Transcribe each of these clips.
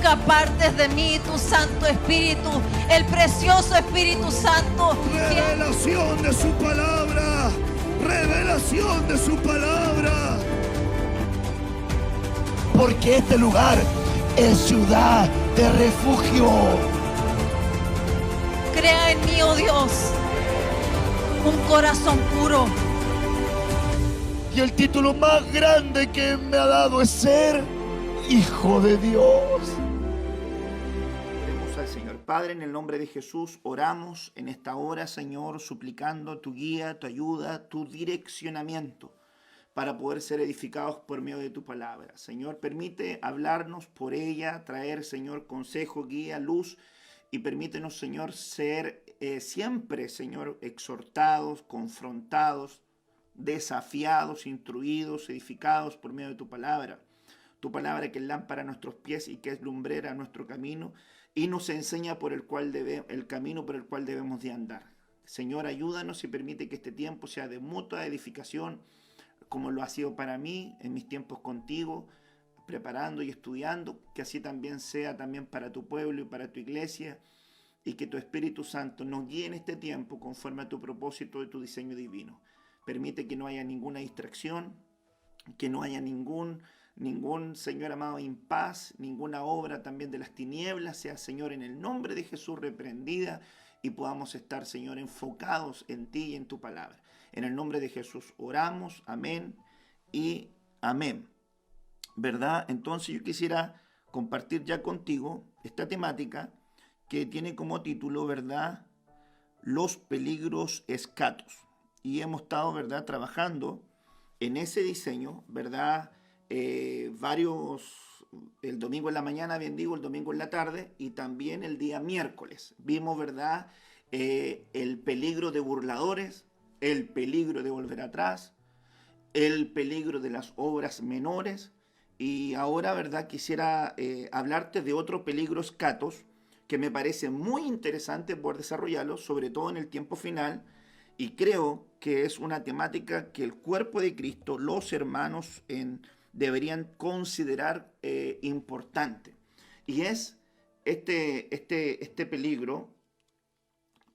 nunca apartes de mí tu Santo Espíritu, el precioso Espíritu Santo. Revelación de su palabra. Revelación de su palabra. Porque este lugar es ciudad de refugio. Crea en mí, oh Dios, un corazón puro. Y el título más grande que me ha dado es ser hijo de Dios. Oremos al Señor. Padre, en el nombre de Jesús, oramos en esta hora, Señor, suplicando tu guía, tu ayuda, tu direccionamiento para poder ser edificados por medio de tu palabra. Señor, permite hablarnos por ella, traer, Señor, consejo, guía, luz, y permítenos, Señor, ser siempre, Señor, exhortados, confrontados, desafiados, instruidos, edificados por medio de tu palabra. Tu palabra que es lámpara a nuestros pies y que es lumbrera a nuestro camino y nos enseña por el camino por el cual debemos de andar. Señor, ayúdanos y permite que este tiempo sea de mutua edificación, como lo ha sido para mí en mis tiempos contigo, preparando y estudiando, que así también sea también para tu pueblo y para tu iglesia, y que tu Espíritu Santo nos guíe en este tiempo conforme a tu propósito y tu diseño divino. Permite que no haya ninguna distracción, que no haya ningún, Señor amado, impaz, ninguna obra también de las tinieblas, sea, Señor, en el nombre de Jesús reprendida, y podamos estar, Señor, enfocados en ti y en tu palabra. En el nombre de Jesús oramos, amén y amén. ¿Verdad? Entonces yo quisiera compartir ya contigo esta temática que tiene como título, ¿verdad?, los peligros escatos. Y hemos estado, ¿verdad?, trabajando en ese diseño, ¿verdad?, el domingo en la mañana, bien digo, el domingo en la tarde, y también el día miércoles. Vimos, ¿verdad?, el peligro de burladores, el peligro de volver atrás, el peligro de las obras menores, y ahora, ¿verdad?, quisiera hablarte de otro peligro escatos que me parece muy interesante poder desarrollarlo, sobre todo en el tiempo final, y creo que es una temática que el cuerpo de Cristo, los hermanos, deberían considerar importante. Y es este peligro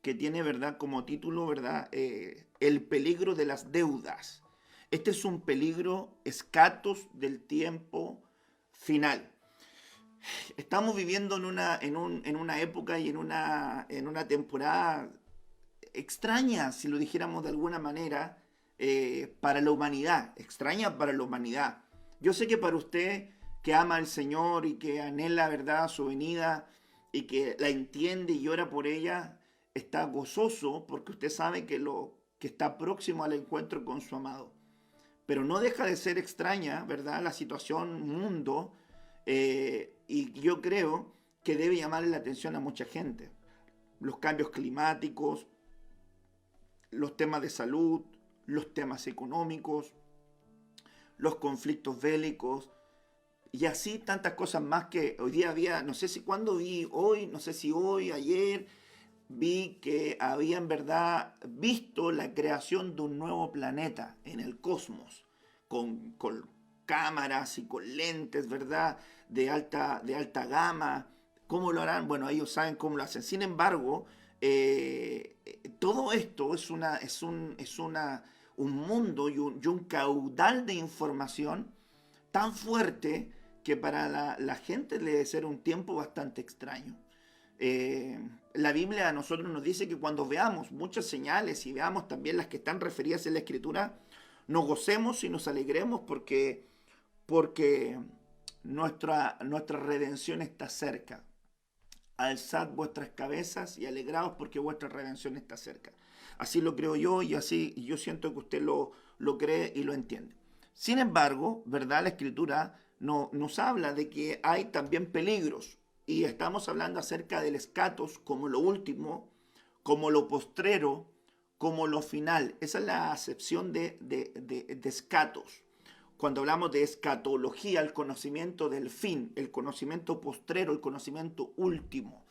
que tiene, ¿verdad?, como título, ¿verdad?, el peligro de las deudas. Este es un peligro escatos del tiempo final. Estamos viviendo en una época y en una temporada extraña, si lo dijéramos de alguna manera, para la humanidad, extraña para la humanidad. Yo sé que para usted que ama al Señor y que anhela, ¿verdad?, su venida y que la entiende y llora por ella, está gozoso porque usted sabe que está próximo al encuentro con su amado. Pero no deja de ser extraña, ¿verdad?, la situación mundo, y yo creo que debe llamarle la atención a mucha gente. Los cambios climáticos, los temas de salud, los temas económicos, los conflictos bélicos, y así tantas cosas más que hoy día había, no sé si cuándo vi, hoy, no sé si hoy, ayer, vi que había en verdad visto la creación de un nuevo planeta en el cosmos, con cámaras y con lentes, ¿verdad?, de alta gama. ¿Cómo lo harán? Bueno, ellos saben cómo lo hacen. Sin embargo, todo esto es un mundo y un caudal de información tan fuerte que para la gente le debe ser un tiempo bastante extraño. La Biblia a nosotros nos dice que cuando veamos muchas señales y veamos también las que están referidas en la Escritura, nos gocemos y nos alegremos porque nuestra redención está cerca. Alzad vuestras cabezas y alegraos porque vuestra redención está cerca. Así lo creo yo y así yo siento que usted lo cree y lo entiende. Sin embargo, ¿verdad?, la Escritura nos habla de que hay también peligros. Y estamos hablando acerca del escatos como lo último, como lo postrero, como lo final. Esa es la acepción de escatos. Cuando hablamos de escatología, el conocimiento del fin, el conocimiento postrero, el conocimiento último,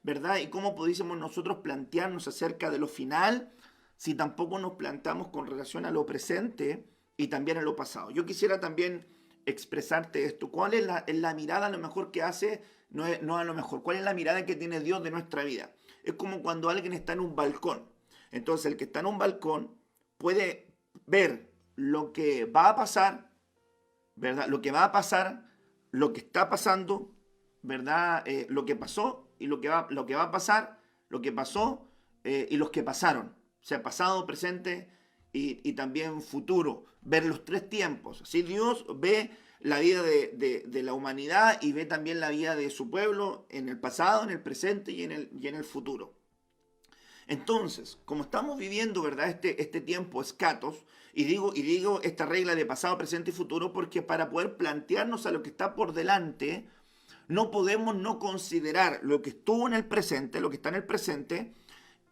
¿verdad? Y cómo pudiésemos nosotros plantearnos acerca de lo final si tampoco nos plantamos con relación a lo presente y también a lo pasado. Yo quisiera también expresarte esto. ¿Cuál es la mirada a lo mejor que hace? No a lo mejor. ¿Cuál es la mirada que tiene Dios de nuestra vida? Es como cuando alguien está en un balcón. Entonces el que está en un balcón puede ver lo que va a pasar, ¿verdad? Lo que va a pasar, lo que está pasando, ¿verdad? Lo que pasó y lo que va a pasar, lo que pasó y los que pasaron. O sea, pasado, presente y también futuro. Ver los tres tiempos. Así Dios ve la vida de la humanidad y ve también la vida de su pueblo en el pasado, en el presente y en el futuro. Entonces, como estamos viviendo, ¿verdad? Este tiempo escatos, y digo esta regla de pasado, presente y futuro, porque para poder plantearnos a lo que está por delante, no podemos no considerar lo que estuvo en el presente, lo que está en el presente,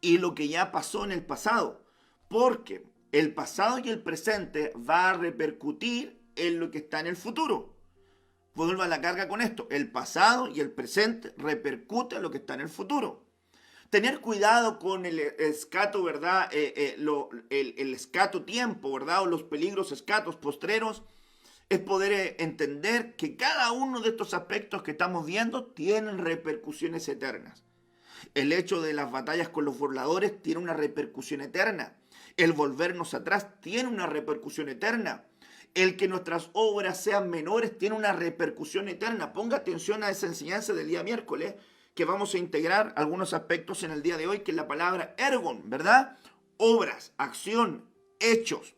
y lo que ya pasó en el pasado. Porque el pasado y el presente va a repercutir en lo que está en el futuro. Vuelvo a la carga con esto. El pasado y el presente repercuten en lo que está en el futuro. Tener cuidado con el escato, ¿verdad? El escato tiempo, ¿verdad? O los peligros escatos postreros, es poder entender que cada uno de estos aspectos que estamos viendo tienen repercusiones eternas. El hecho de las batallas con los burladores tiene una repercusión eterna. El volvernos atrás tiene una repercusión eterna. El que nuestras obras sean menores tiene una repercusión eterna. Ponga atención a esa enseñanza del día miércoles, que vamos a integrar algunos aspectos en el día de hoy, que es la palabra ergon, ¿verdad? Obras, acción, hechos.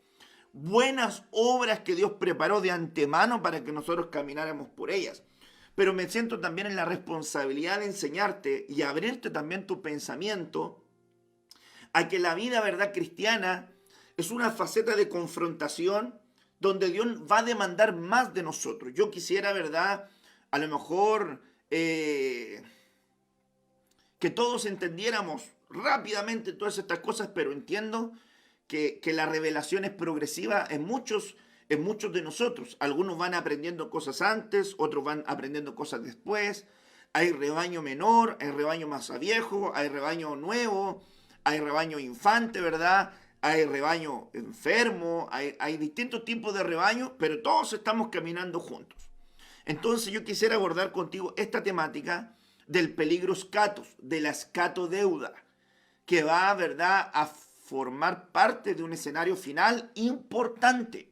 Buenas obras que Dios preparó de antemano para que nosotros camináramos por ellas. Pero me siento también en la responsabilidad de enseñarte y abrirte también tu pensamiento a que la vida, ¿verdad?, cristiana es una faceta de confrontación donde Dios va a demandar más de nosotros. Yo quisiera, ¿verdad?, a lo mejor que todos entendiéramos rápidamente todas estas cosas, pero entiendo que la revelación es progresiva en muchos de nosotros. Algunos van aprendiendo cosas antes, otros van aprendiendo cosas después. Hay rebaño menor, hay rebaño más viejo, hay rebaño nuevo, hay rebaño infante, ¿verdad? Hay rebaño enfermo, hay distintos tipos de rebaño, pero todos estamos caminando juntos. Entonces yo quisiera abordar contigo esta temática del peligro escatos, de la escatodeuda, que va, ¿verdad?, a formar parte de un escenario final importante.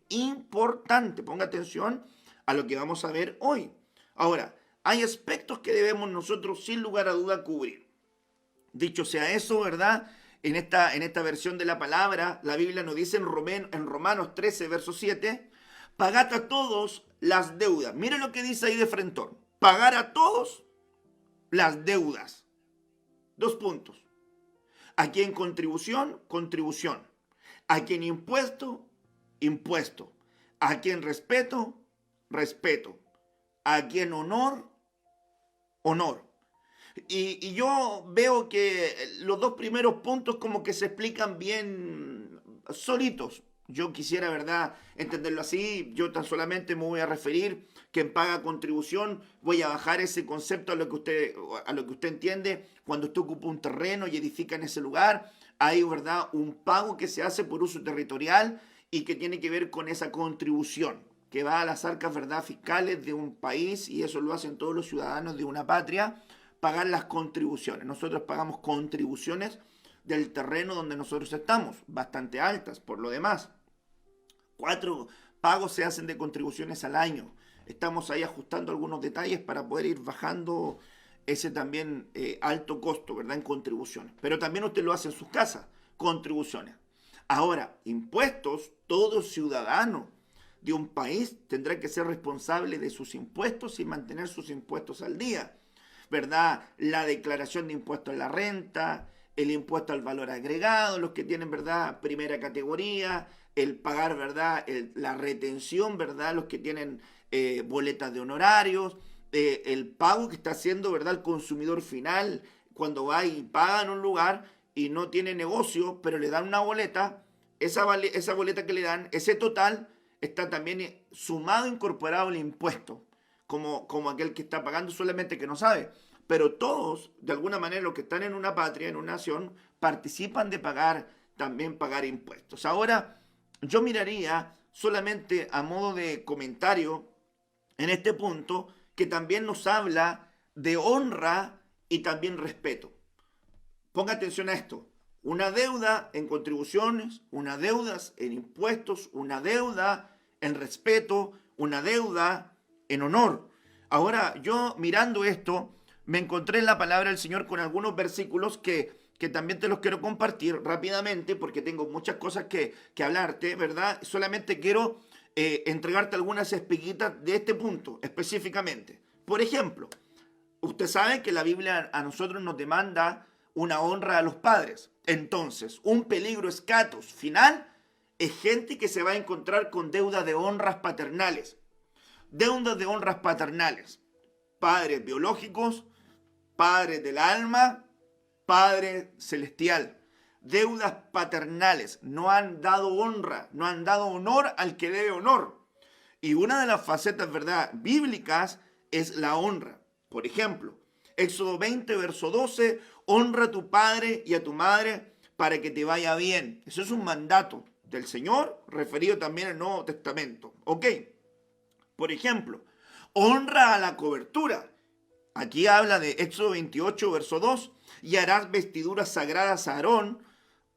Ponga atención a lo que vamos a ver hoy. Ahora, hay aspectos que debemos nosotros sin lugar a duda cubrir. Dicho sea eso, ¿verdad?, en esta versión de la palabra, la Biblia nos dice en Romanos 13, verso 7, pagad a todos las deudas. Mire lo que dice ahí de frentón. Pagar a todos las deudas. 2 puntos. A quien contribución, contribución. A quien impuesto, impuesto. A quien respeto, respeto. A quien honor, honor. Y yo veo que los 2 primeros puntos como que se explican bien solitos. Yo quisiera, ¿verdad?, entenderlo así. Yo tan solamente me voy a referir que en paga contribución voy a bajar ese concepto a lo que usted entiende. Cuando usted ocupa un terreno y edifica en ese lugar, hay, ¿verdad?, un pago que se hace por uso territorial y que tiene que ver con esa contribución que va a las arcas, ¿verdad?, fiscales de un país, y eso lo hacen todos los ciudadanos de una patria, pagar las contribuciones. Nosotros pagamos contribuciones del terreno donde nosotros estamos, bastante altas por lo demás. 4 pagos se hacen de contribuciones al año. Estamos ahí ajustando algunos detalles para poder ir bajando ese también alto costo, ¿verdad?, en contribuciones. Pero también usted lo hace en sus casas, contribuciones. Ahora, impuestos, todo ciudadano de un país tendrá que ser responsable de sus impuestos y mantener sus impuestos al día, ¿verdad? La declaración de impuesto a la renta, el impuesto al valor agregado, los que tienen, ¿verdad?, primera categoría, el pagar, ¿verdad?, la retención, ¿verdad?, los que tienen boletas de honorarios, el pago que está haciendo, ¿verdad?, el consumidor final cuando va y paga en un lugar y no tiene negocio, pero le dan una boleta, esa boleta que le dan, ese total, está también sumado, incorporado el impuesto, como aquel que está pagando, solamente que no sabe. Pero todos, de alguna manera, los que están en una patria, en una nación, participan de también pagar impuestos. Ahora, yo miraría solamente a modo de comentario en este punto que también nos habla de honra y también respeto. Ponga atención a esto. Una deuda en contribuciones, una deuda en impuestos, una deuda en respeto, una deuda en honor. Ahora, yo mirando esto, me encontré en la palabra del Señor con algunos versículos que también te los quiero compartir rápidamente porque tengo muchas cosas que hablarte, ¿verdad? Solamente quiero entregarte algunas espiguitas de este punto específicamente. Por ejemplo, usted sabe que la Biblia a nosotros nos demanda una honra a los padres. Entonces, un peligro escatos final es gente que se va a encontrar con deudas de honras paternales. Deudas de honras paternales. Padres biológicos, padres del alma, Padre celestial. Deudas paternales. No han dado honra, no han dado honor al que debe honor. Y una de las facetas, ¿verdad?, bíblicas es la honra. Por ejemplo, Éxodo 20, verso 12, honra a tu padre y a tu madre para que te vaya bien. Eso es un mandato del Señor, referido también al Nuevo Testamento. ¿Ok? Por ejemplo, honra a la cobertura. Aquí habla de Éxodo 28, verso 2, y harás vestiduras sagradas a Aarón,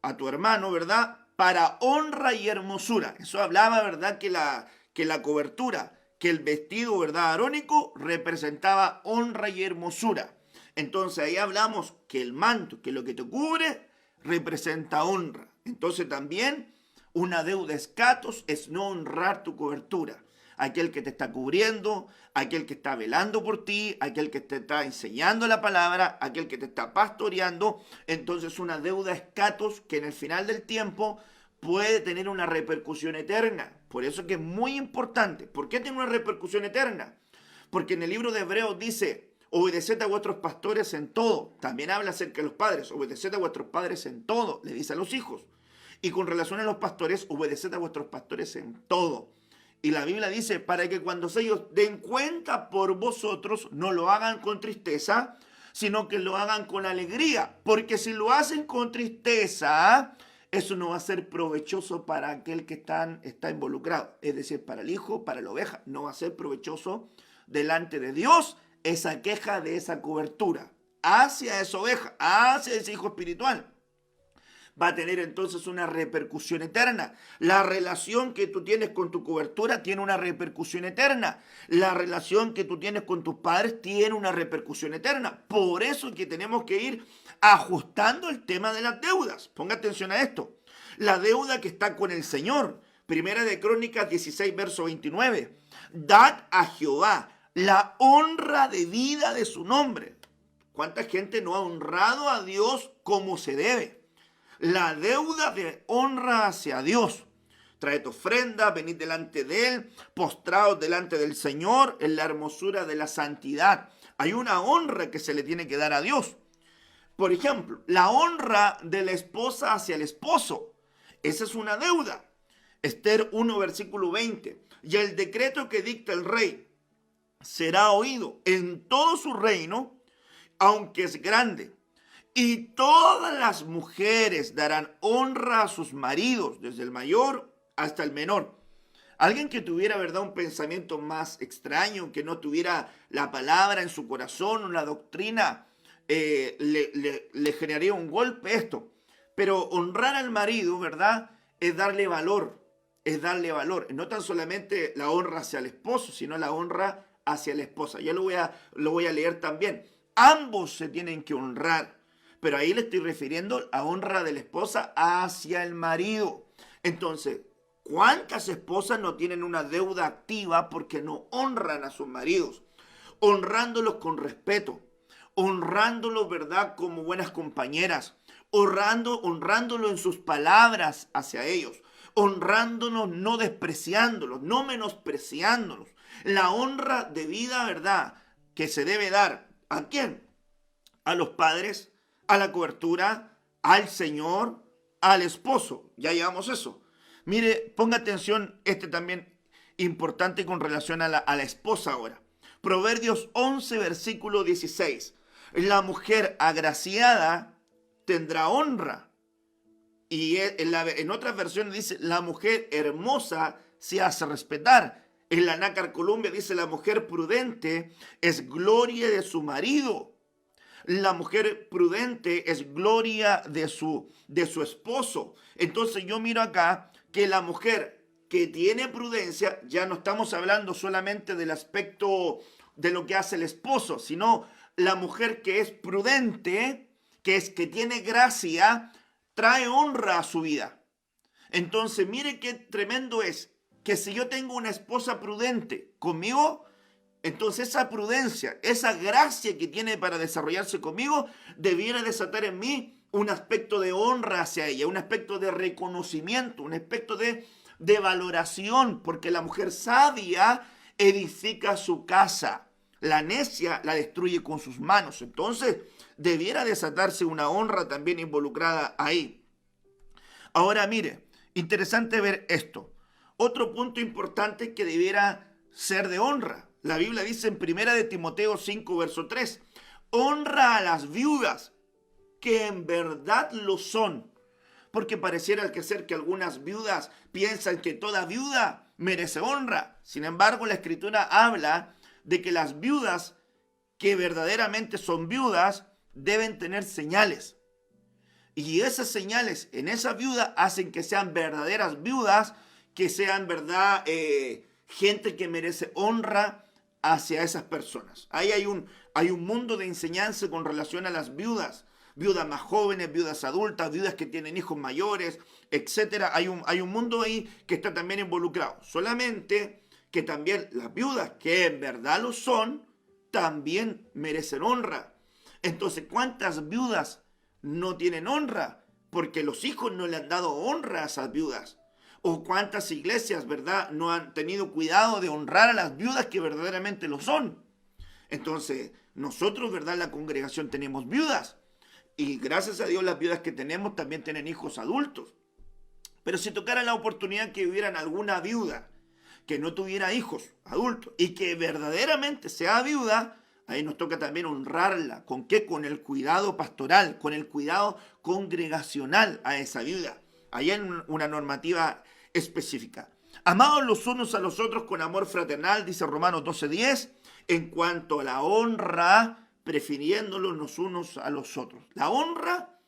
a tu hermano, ¿verdad?, para honra y hermosura. Eso hablaba, ¿verdad?, que la cobertura, que el vestido, ¿verdad?, arónico representaba honra y hermosura. Entonces ahí hablamos que el manto, que lo que te cubre, representa honra. Entonces también una deuda escatos es no honrar tu cobertura. Aquel que te está cubriendo, aquel que está velando por ti, aquel que te está enseñando la palabra, aquel que te está pastoreando. Entonces una deuda escatos que en el final del tiempo puede tener una repercusión eterna. Por eso que es muy importante. ¿Por qué tiene una repercusión eterna? Porque en el libro de Hebreos dice: obedeced a vuestros pastores en todo. También habla acerca de los padres. Obedeced a vuestros padres en todo, le dice a los hijos. Y con relación a los pastores, obedeced a vuestros pastores en todo. Y la Biblia dice, para que cuando ellos den cuenta por vosotros, no lo hagan con tristeza, sino que lo hagan con alegría. Porque si lo hacen con tristeza, eso no va a ser provechoso para aquel que está involucrado. Es decir, para el hijo, para la oveja. No va a ser provechoso delante de Dios esa queja de esa cobertura hacia esa oveja, hacia ese hijo espiritual. Va a tener entonces una repercusión eterna. La relación que tú tienes con tu cobertura tiene una repercusión eterna. La relación que tú tienes con tus padres tiene una repercusión eterna. Por eso es que tenemos que ir ajustando el tema de las deudas. Ponga atención a esto. La deuda que está con el Señor. Primera de Crónicas 16, verso 29. Dad a Jehová la honra debida de su nombre. ¿Cuánta gente no ha honrado a Dios como se debe? La deuda de honra hacia Dios. Traed ofrenda, venid delante de Él, postrados delante del Señor en la hermosura de la santidad. Hay una honra que se le tiene que dar a Dios. Por ejemplo, la honra de la esposa hacia el esposo. Esa es una deuda. Esther 1, versículo 20. Y el decreto que dicta el rey será oído en todo su reino, aunque es grande. Y todas las mujeres darán honra a sus maridos, desde el mayor hasta el menor. Alguien que tuviera, ¿verdad?, un pensamiento más extraño, que no tuviera la palabra en su corazón, una doctrina, le generaría un golpe esto. Pero honrar al marido, ¿verdad?, es darle valor, es darle valor. No tan solamente la honra hacia el esposo, sino la honra hacia la esposa. Yo lo voy a leer también. Ambos se tienen que honrar. Pero ahí le estoy refiriendo a honra de la esposa hacia el marido. Entonces, ¿cuántas esposas no tienen una deuda activa porque no honran a sus maridos? Honrándolos con respeto, honrándolos, ¿verdad?, como buenas compañeras, honrándolos en sus palabras hacia ellos, honrándolos, no despreciándolos, no menospreciándolos. La honra debida, ¿verdad?, que se debe dar. ¿A quién? A los padres, a la cobertura, al Señor, al esposo. Ya llevamos eso. Mire, ponga atención, también importante con relación a la esposa ahora. Proverbios 11, versículo 16. La mujer agraciada tendrá honra. Y en otras versiones dice, la mujer hermosa se hace respetar. En la Nácar Columbia dice: la mujer prudente es gloria de su marido. La mujer prudente es gloria de su esposo. Entonces yo miro acá que la mujer que tiene prudencia, ya no estamos hablando solamente del aspecto de lo que hace el esposo, sino la mujer que es prudente, que tiene gracia, trae honra a su vida. Entonces mire qué tremendo es que si yo tengo una esposa prudente conmigo, entonces esa prudencia, esa gracia que tiene para desarrollarse conmigo, debiera desatar en mí un aspecto de honra hacia ella, un aspecto de reconocimiento, un aspecto de valoración, porque la mujer sabia edifica su casa, la necia la destruye con sus manos. Entonces debiera desatarse una honra también involucrada ahí. Ahora mire, interesante ver esto. Otro punto importante que debiera ser de honra. La Biblia dice en 1 de Timoteo 5, verso 3, honra a las viudas, que en verdad lo son. Porque pareciera que algunas viudas piensan que toda viuda merece honra. Sin embargo, la Escritura habla de que las viudas que verdaderamente son viudas deben tener señales. Y esas señales en esa viuda hacen que sean verdaderas viudas, que sean verdad gente que merece honra hacia esas personas. Ahí hay un mundo de enseñanza con relación a las viudas más jóvenes, viudas adultas, viudas que tienen hijos mayores, etcétera. Hay un mundo ahí que está también involucrado. Solamente que también las viudas que en verdad lo son, también merecen honra. Entonces, ¿cuántas viudas no tienen honra? Porque los hijos no le han dado honra a esas viudas. O cuántas iglesias, ¿verdad?, no han tenido cuidado de honrar a las viudas que verdaderamente lo son. Entonces, nosotros, ¿verdad?, en la congregación tenemos viudas. Y gracias a Dios las viudas que tenemos también tienen hijos adultos. Pero si tocara la oportunidad que hubieran alguna viuda que no tuviera hijos adultos y que verdaderamente sea viuda, ahí nos toca también honrarla. ¿Con qué? Con el cuidado pastoral, con el cuidado congregacional a esa viuda. Ahí hay una normativa específica. Amados los unos a los otros con amor fraternal, dice Romanos 12:10, en cuanto a la honra, prefiriéndolos los unos a los otros. La honra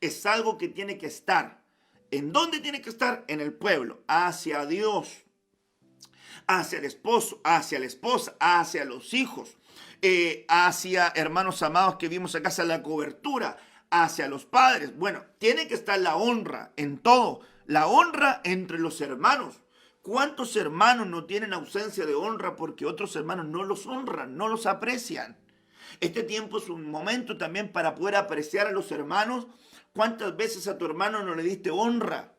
es algo que tiene que estar. ¿En dónde tiene que estar? En el pueblo, hacia Dios, hacia el esposo, hacia la esposa, hacia los hijos, hacia, hermanos amados que vimos acá, hacia la cobertura, hacia los padres. Bueno, tiene que estar la honra en todo. La honra entre los hermanos. ¿Cuántos hermanos no tienen ausencia de honra porque otros hermanos no los honran, no los aprecian? Este tiempo es un momento también para poder apreciar a los hermanos. ¿Cuántas veces a tu hermano no le diste honra?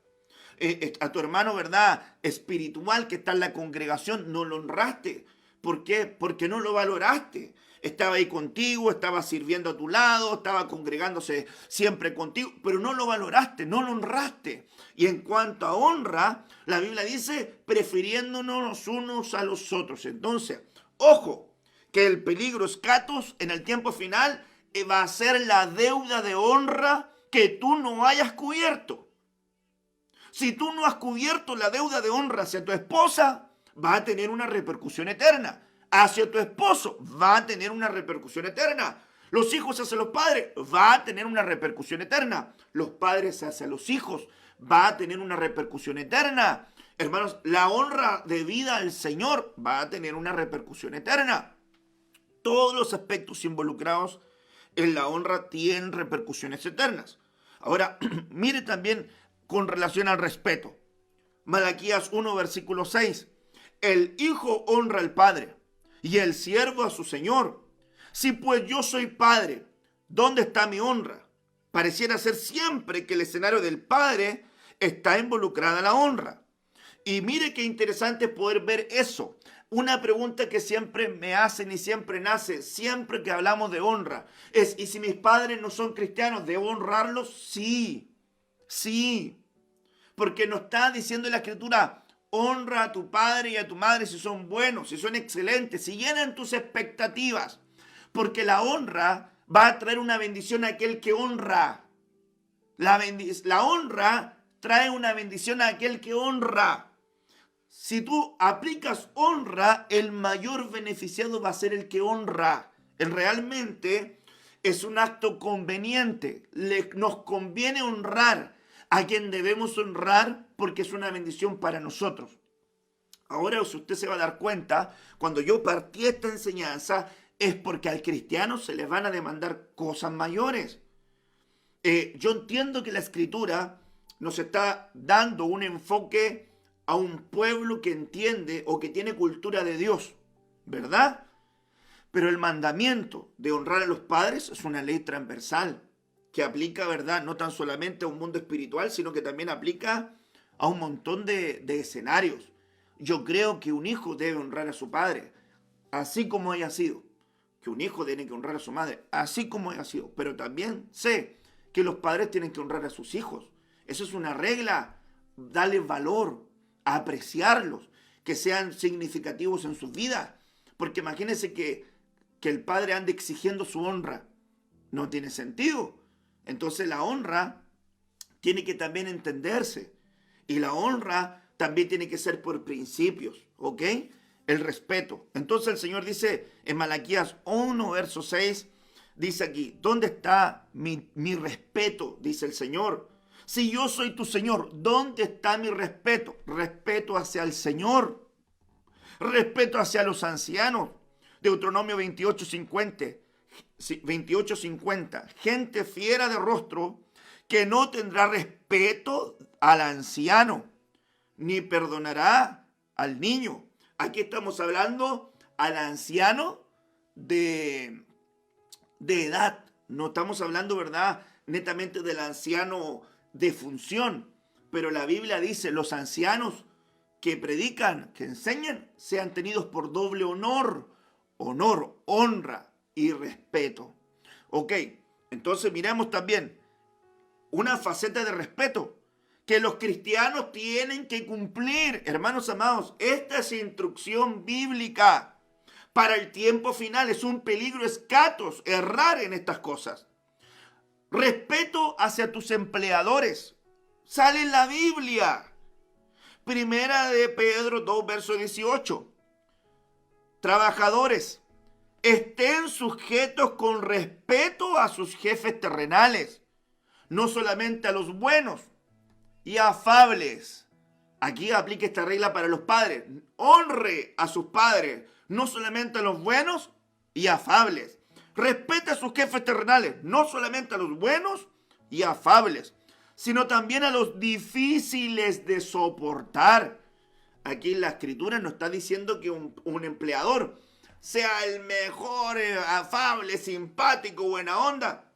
A tu hermano, ¿verdad?, espiritual que está en la congregación, no lo honraste. ¿Por qué? Porque no lo valoraste. Estaba ahí contigo, estaba sirviendo a tu lado, estaba congregándose siempre contigo, pero no lo valoraste, no lo honraste. Y en cuanto a honra, la Biblia dice, prefiriéndonos los unos a los otros. Entonces, ojo, que el peligro escatos en el tiempo final va a ser la deuda de honra que tú no hayas cubierto. Si tú no has cubierto la deuda de honra hacia tu esposa, va a tener una repercusión eterna. Hacia tu esposo va a tener una repercusión eterna. Los hijos hacia los padres va a tener una repercusión eterna. Los padres hacia los hijos va a tener una repercusión eterna. Hermanos, la honra debida al Señor va a tener una repercusión eterna. Todos los aspectos involucrados en la honra tienen repercusiones eternas. Ahora, mire también con relación al respeto. Malaquías 1, versículo 6. El hijo honra al padre y el siervo a su señor. Si pues yo soy padre, ¿dónde está mi honra? Pareciera ser siempre que el escenario del padre está involucrada la honra. Y mire qué interesante poder ver eso. Una pregunta que siempre me hacen y siempre nace, siempre que hablamos de honra, es, ¿y si mis padres no son cristianos, debo honrarlos? Sí, sí. Porque nos está diciendo la Escritura, honra a tu padre y a tu madre si son buenos, si son excelentes, si llenan tus expectativas. Porque la honra va a traer una bendición a aquel que honra. La honra trae una bendición a aquel que honra. si tú aplicas honra, el mayor beneficiado va a ser el que honra. Realmente es un acto conveniente. Nos conviene honrar a quien debemos honrar porque es una bendición para nosotros. Ahora, si usted se va a dar cuenta, cuando yo partí esta enseñanza, es porque al cristiano se le van a demandar cosas mayores. Yo entiendo que la Escritura nos está dando un enfoque a un pueblo que entiende o que tiene cultura de Dios, ¿verdad? Pero el mandamiento de honrar a los padres es una ley transversal que aplica, ¿verdad? No tan solamente a un mundo espiritual, sino que también aplica a un montón de escenarios. Yo creo que un hijo debe honrar a su padre, así como haya sido. Que un hijo tiene que honrar a su madre, así como haya sido. Pero también sé que los padres tienen que honrar a sus hijos. Eso es una regla. Darle valor, apreciarlos, que sean significativos en sus vidas. Porque imagínense que el padre ande exigiendo su honra. No tiene sentido. Entonces la honra tiene que también entenderse. Y la honra también tiene que ser por principios, ¿ok? El respeto. Entonces el Señor dice en Malaquías 1, verso 6, dice aquí, ¿dónde está mi respeto? Dice el Señor. Si yo soy tu Señor, ¿dónde está mi respeto? Respeto hacia el Señor. Respeto hacia los ancianos. Deuteronomio 28:50. Gente fiera de rostro que no tendrá respeto al anciano, ni perdonará al niño. Aquí estamos hablando al anciano de edad. No estamos hablando, ¿verdad?, netamente del anciano de función. Pero la Biblia dice, los ancianos que predican, que enseñan, sean tenidos por doble honor, honra y respeto. Ok, entonces miremos también una faceta de respeto que los cristianos tienen que cumplir. Hermanos amados, esta es instrucción bíblica para el tiempo final. Es un peligro escatos errar en estas cosas. Respeto hacia tus empleadores. Sale en la Biblia. Primera de Pedro 2, verso 18. Trabajadores, estén sujetos con respeto a sus jefes terrenales, no solamente a los buenos y afables. Aquí aplica esta regla para los padres. Honre a sus padres, no solamente a los buenos y afables. Respete a sus jefes terrenales, no solamente a los buenos y afables, sino también a los difíciles de soportar. Aquí en la Escritura nos está diciendo que un empleador sea el mejor, afable, simpático, buena onda.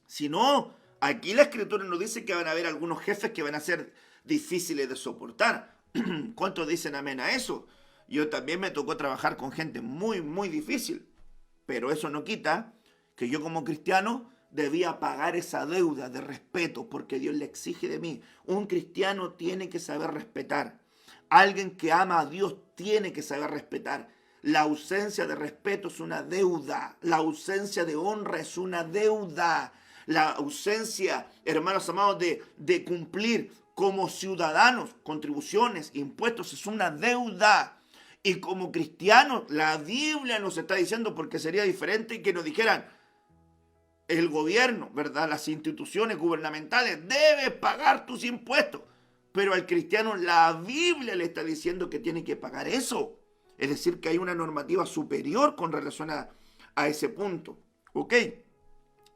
Sino, aquí la Escritura nos dice que van a haber algunos jefes que van a ser difíciles de soportar. ¿Cuántos dicen amén a eso? Yo también me tocó trabajar con gente muy, muy difícil. Pero eso no quita que yo como cristiano debía pagar esa deuda de respeto porque Dios le exige de mí. Un cristiano tiene que saber respetar. Alguien que ama a Dios tiene que saber respetar. La ausencia de respeto es una deuda. La ausencia de honra es una deuda. La ausencia, hermanos amados, de cumplir como ciudadanos contribuciones, impuestos, es una deuda. Y como cristianos, la Biblia nos está diciendo, porque sería diferente que nos dijeran, el gobierno, ¿verdad?, las instituciones gubernamentales, debes pagar tus impuestos. Pero al cristiano la Biblia le está diciendo que tiene que pagar eso. Es decir, que hay una normativa superior con relación a ese punto. ¿Ok?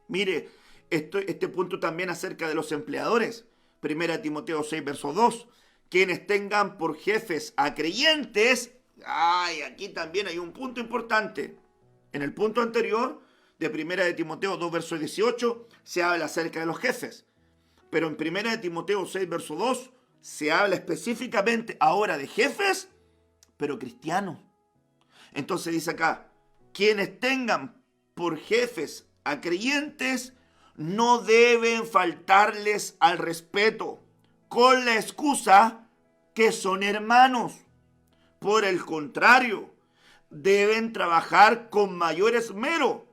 Mire, este punto también acerca de los empleadores. 1 Timoteo 6, verso 2. Quienes tengan por jefes a creyentes. Aquí también hay un punto importante. En el punto anterior, de 1 Timoteo 2, verso 18, se habla acerca de los jefes. Pero en 1 Timoteo 6, verso 2, se habla específicamente ahora de jefes, pero cristianos. Entonces dice acá, quienes tengan por jefes a creyentes, no deben faltarles al respeto, con la excusa que son hermanos. Por el contrario, deben trabajar con mayor esmero,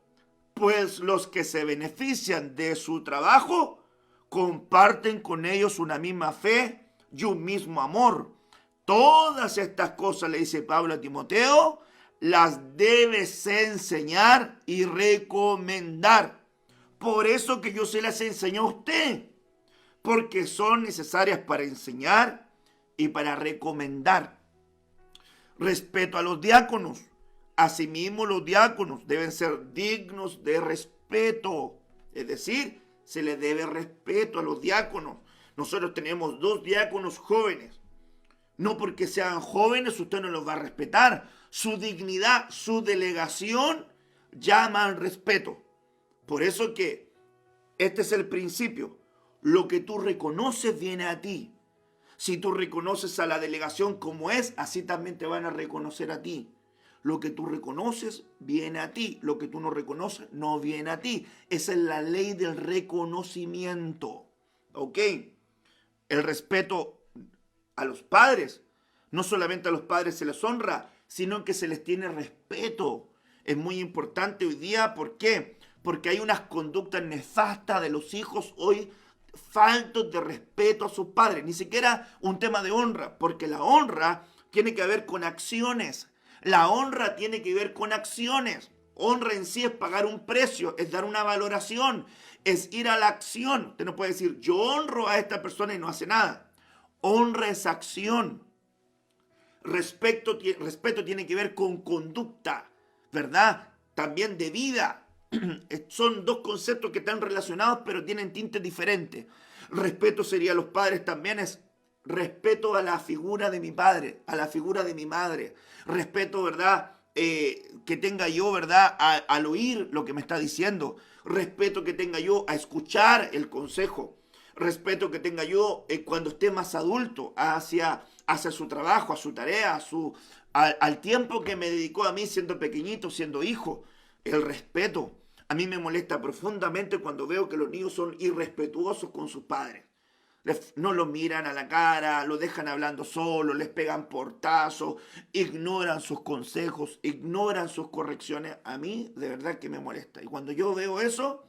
pues los que se benefician de su trabajo comparten con ellos una misma fe y un mismo amor. Todas estas cosas, le dice Pablo a Timoteo, las debes enseñar y recomendar. Por eso que yo se las enseño a usted, porque son necesarias para enseñar y para recomendar. Respeto a los diáconos. Asimismo, los diáconos deben ser dignos de respeto. Es decir, se les debe respeto a los diáconos. Nosotros tenemos 2 diáconos jóvenes. No porque sean jóvenes usted no los va a respetar. Su dignidad, su delegación llaman respeto. Por eso que este es el principio. Lo que tú reconoces viene a ti. Si tú reconoces a la delegación como es, así también te van a reconocer a ti. Lo que tú reconoces viene a ti. Lo que tú no reconoces no viene a ti. Esa es la ley del reconocimiento. ¿Ok? El respeto a los padres. No solamente a los padres se les honra, sino que se les tiene respeto. Es muy importante hoy día. ¿Por qué? Porque hay unas conductas nefastas de los hijos hoy, faltos de respeto a sus padres. Ni siquiera un tema de honra, porque la honra tiene que ver con acciones. La honra tiene que ver con acciones. Honra en sí es pagar un precio, es dar una valoración, es ir a la acción. Usted no puede decir, yo honro a esta persona y no hace nada. Honra es acción. Respeto tiene que ver con conducta, ¿verdad? También de vida. Son 2 conceptos que están relacionados, pero tienen tintes diferentes. Respeto sería a los padres también es respeto a la figura de mi padre, a la figura de mi madre. Respeto, ¿verdad? Que tenga yo, ¿verdad? Al oír lo que me está diciendo. Respeto que tenga yo a escuchar el consejo. Respeto que tenga yo cuando esté más adulto hacia su trabajo, a su tarea, al tiempo que me dedicó a mí siendo pequeñito, siendo hijo. El respeto. A mí me molesta profundamente cuando veo que los niños son irrespetuosos con sus padres. No los miran a la cara, los dejan hablando solo, les pegan portazos, ignoran sus consejos, ignoran sus correcciones. A mí de verdad que me molesta. Y cuando yo veo eso,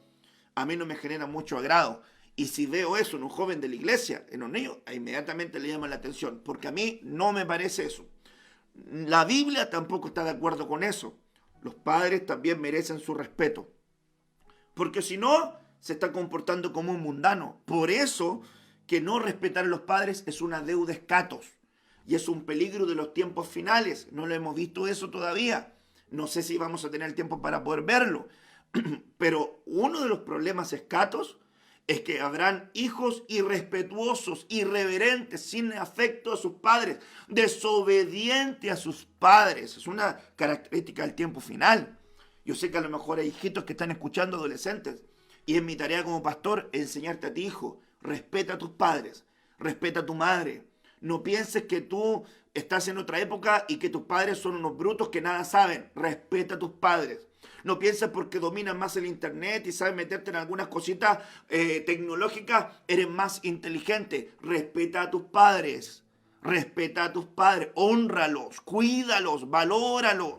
a mí no me genera mucho agrado. Y si veo eso en un joven de la iglesia, en un niño, inmediatamente le llama la atención, porque a mí no me parece eso. La Biblia tampoco está de acuerdo con eso. Los padres también merecen su respeto, porque si no, se está comportando como un mundano. Por eso que no respetar a los padres es una deuda escatos y es un peligro de los tiempos finales. No lo hemos visto eso todavía. No sé si vamos a tener el tiempo para poder verlo. Pero uno de los problemas escatos es que habrán hijos irrespetuosos, irreverentes, sin afecto a sus padres, desobedientes a sus padres. Es una característica del tiempo final. Yo sé que a lo mejor hay hijitos que están escuchando, adolescentes, y es mi tarea como pastor enseñarte a ti, hijo, respeta a tus padres, respeta a tu madre. No pienses que tú estás en otra época y que tus padres son unos brutos que nada saben. Respeta a tus padres. No pienses porque dominas más el internet y sabes meterte en algunas cositas tecnológicas, eres más inteligente. Respeta a tus padres. Respeta a tus padres. Hónralos, cuídalos, valóralos.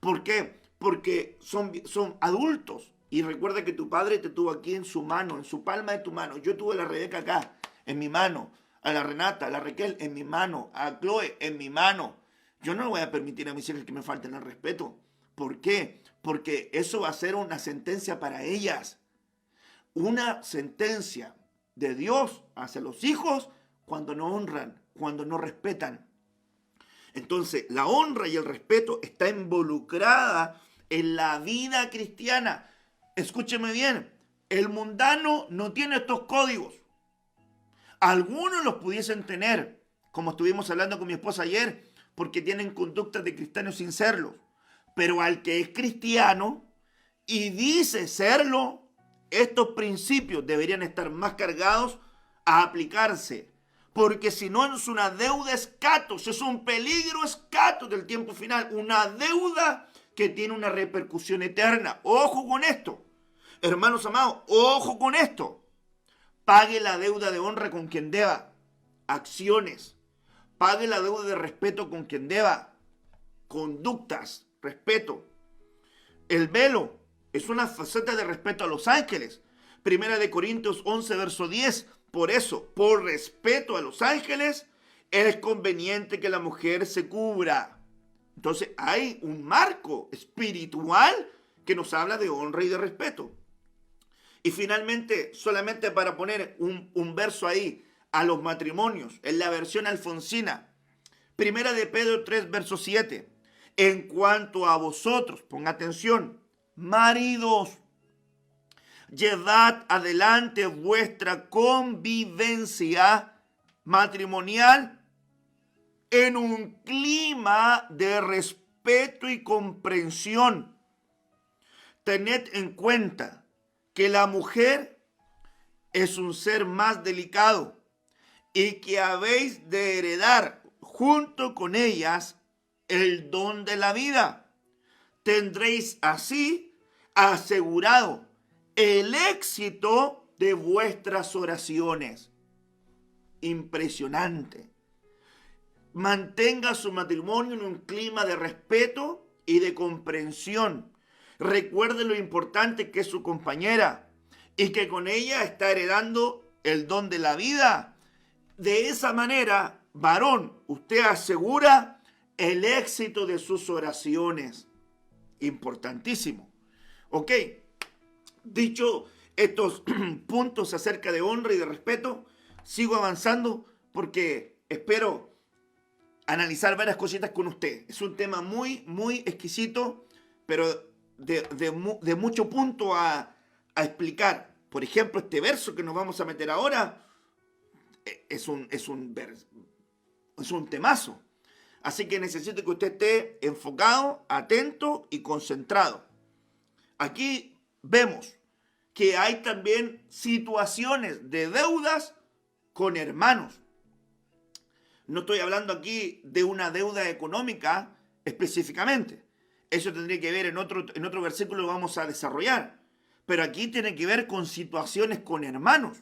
¿Por qué? Porque son adultos. Y recuerda que tu padre te tuvo aquí en su mano, en su palma de tu mano. Yo tuve a la Rebeca acá, en mi mano. A la Renata, a la Raquel, en mi mano. A Chloe, en mi mano. Yo no voy a permitir a mis hijas que me falten el respeto. ¿Por qué? Porque eso va a ser una sentencia para ellas. Una sentencia de Dios hacia los hijos cuando no honran, cuando no respetan. Entonces, la honra y el respeto está involucrada en la vida cristiana. Escúcheme bien, el mundano no tiene estos códigos. Algunos los pudiesen tener, como estuvimos hablando con mi esposa ayer, porque tienen conductas de cristianos sin serlo. Pero al que es cristiano y dice serlo, estos principios deberían estar más cargados a aplicarse. Porque si no es una deuda escatos, es un peligro escatos del tiempo final. Una deuda que tiene una repercusión eterna. Ojo con esto. Hermanos amados, ojo con esto. Pague la deuda de honra con quien deba. Acciones. Pague la deuda de respeto con quien deba. Conductas. Respeto. El velo es una faceta de respeto a los ángeles. Primera de Corintios 11, verso 10. Por eso, por respeto a los ángeles, es conveniente que la mujer se cubra. Entonces hay un marco espiritual que nos habla de honra y de respeto. Y finalmente, solamente para poner un verso ahí a los matrimonios, en la versión alfonsina, Primera de Pedro 3, verso 7. En cuanto a vosotros, ponga atención, maridos, llevad adelante vuestra convivencia matrimonial en un clima de respeto y comprensión. Tened en cuenta que la mujer es un ser más delicado y que habéis de heredar junto con ellas el don de la vida. Tendréis así asegurado el éxito de vuestras oraciones. Impresionante. Mantenga su matrimonio en un clima de respeto y de comprensión. Recuerde lo importante que es su compañera y que con ella está heredando el don de la vida. De esa manera, varón, usted asegura el éxito de sus oraciones. Importantísimo. Ok, dicho estos puntos acerca de honra y de respeto, sigo avanzando porque espero analizar varias cositas con usted. Es un tema muy, muy exquisito, pero de mucho punto a explicar. Por ejemplo, este verso que nos vamos a meter ahora es un temazo. Así que necesito que usted esté enfocado, atento y concentrado. Aquí vemos que hay también situaciones de deudas con hermanos. No estoy hablando aquí de una deuda económica específicamente. Eso tendría que ver en otro versículo que vamos a desarrollar. Pero aquí tiene que ver con situaciones con hermanos.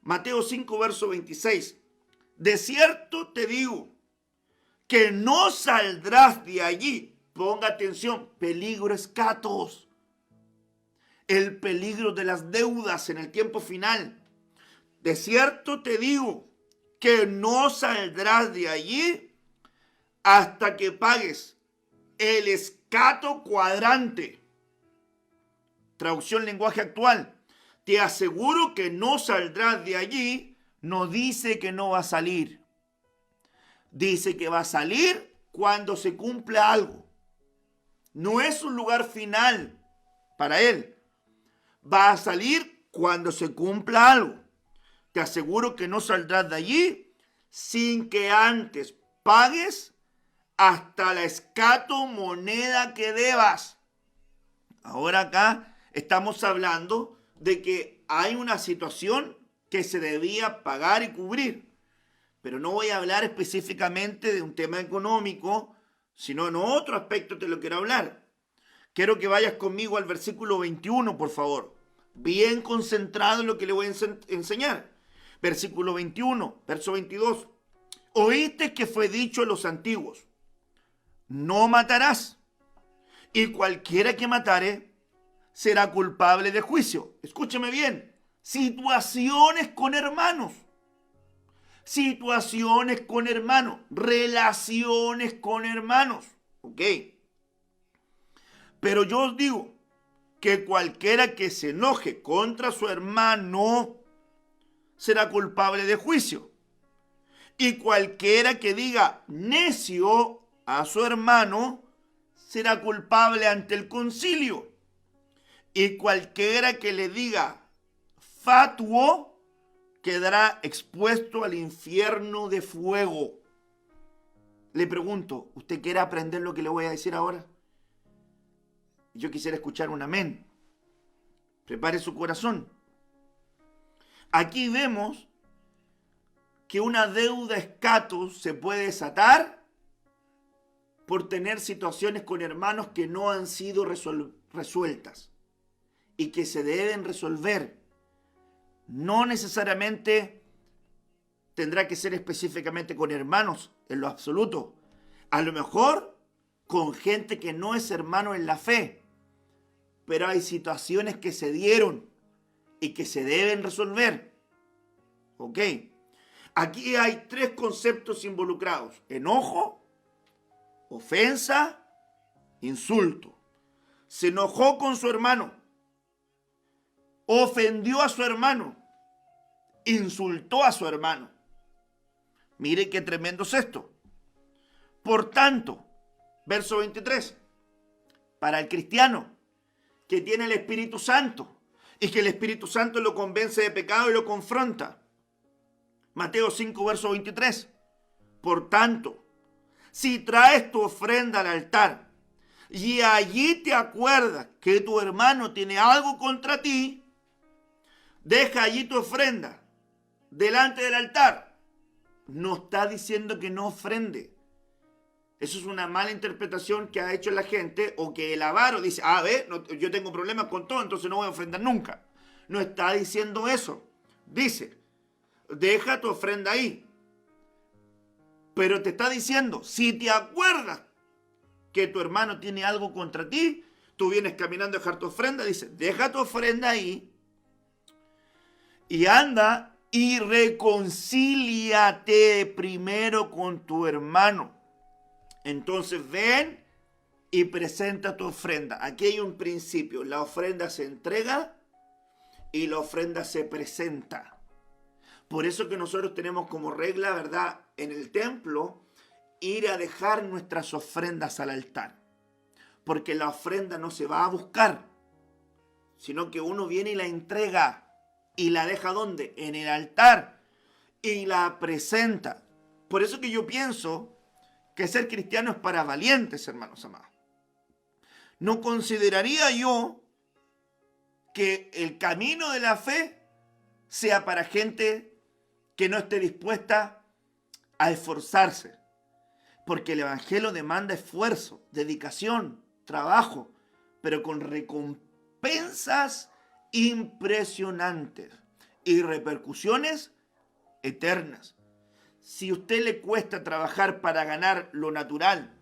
Mateo 5, verso 26. De cierto te digo que no saldrás de allí. Ponga atención, peligro escatos. El peligro de las deudas en el tiempo final. De cierto te digo que no saldrás de allí hasta que pagues el escato cuadrante. Traducción lenguaje actual. Te aseguro que no saldrás de allí. No dice que no va a salir. Dice que va a salir cuando se cumpla algo. No es un lugar final para él. Va a salir cuando se cumpla algo. Te aseguro que no saldrás de allí sin que antes pagues hasta la escato moneda que debas. Ahora acá estamos hablando de que hay una situación que se debía pagar y cubrir. Pero no voy a hablar específicamente de un tema económico, sino en otro aspecto te lo quiero hablar. Quiero que vayas conmigo al versículo 21, por favor. Bien concentrado en lo que le voy a enseñar. Versículo 21, verso 22. Oíste que fue dicho a los antiguos, no matarás, y cualquiera que matare será culpable de juicio. Escúcheme bien. Situaciones con hermanos. Situaciones con hermanos. Relaciones con hermanos. Ok. Pero yo os digo que cualquiera que se enoje contra su hermano será culpable de juicio. Y cualquiera que diga necio a su hermano será culpable ante el concilio. Y cualquiera que le diga fatuo quedará expuesto al infierno de fuego. Le pregunto, ¿usted quiere aprender lo que le voy a decir ahora? Yo quisiera escuchar un amén. Prepare su corazón. Aquí vemos que una deuda escatos se puede desatar por tener situaciones con hermanos que no han sido resueltas y que se deben resolver. No necesariamente tendrá que ser específicamente con hermanos en lo absoluto. A lo mejor con gente que no es hermano en la fe. Pero hay situaciones que se dieron y que se deben resolver. ¿Ok? Aquí hay tres conceptos involucrados: enojo, ofensa, insulto. Se enojó con su hermano, ofendió a su hermano, insultó a su hermano. Mire qué tremendo es esto. Por tanto, verso 23, para el cristiano que tiene el Espíritu Santo y que el Espíritu Santo lo convence de pecado y lo confronta. Mateo 5, verso 23. Por tanto, si traes tu ofrenda al altar y allí te acuerdas que tu hermano tiene algo contra ti, deja allí tu ofrenda delante del altar. No está diciendo que no ofrende. Eso es una mala interpretación que ha hecho la gente, o que el avaro dice, no, yo tengo problemas con todo, entonces no voy a ofrendar nunca. No está diciendo eso. Dice, deja tu ofrenda ahí. Pero te está diciendo, si te acuerdas que tu hermano tiene algo contra ti, tú vienes caminando a dejar tu ofrenda, dice, deja tu ofrenda ahí y anda y reconcíliate primero con tu hermano. Entonces ven y presenta tu ofrenda. Aquí hay un principio: la ofrenda se entrega y la ofrenda se presenta. Por eso que nosotros tenemos como regla, ¿verdad?, en el templo, ir a dejar nuestras ofrendas al altar. Porque la ofrenda no se va a buscar, sino que uno viene y la entrega. ¿Y la deja dónde? En el altar. Y la presenta. Por eso que yo pienso que ser cristiano es para valientes, hermanos amados. No consideraría yo que el camino de la fe sea para gente que no esté dispuesta a esforzarse. Porque el evangelio demanda esfuerzo, dedicación, trabajo, pero con recompensas impresionantes y repercusiones eternas. Si a usted le cuesta trabajar para ganar lo natural,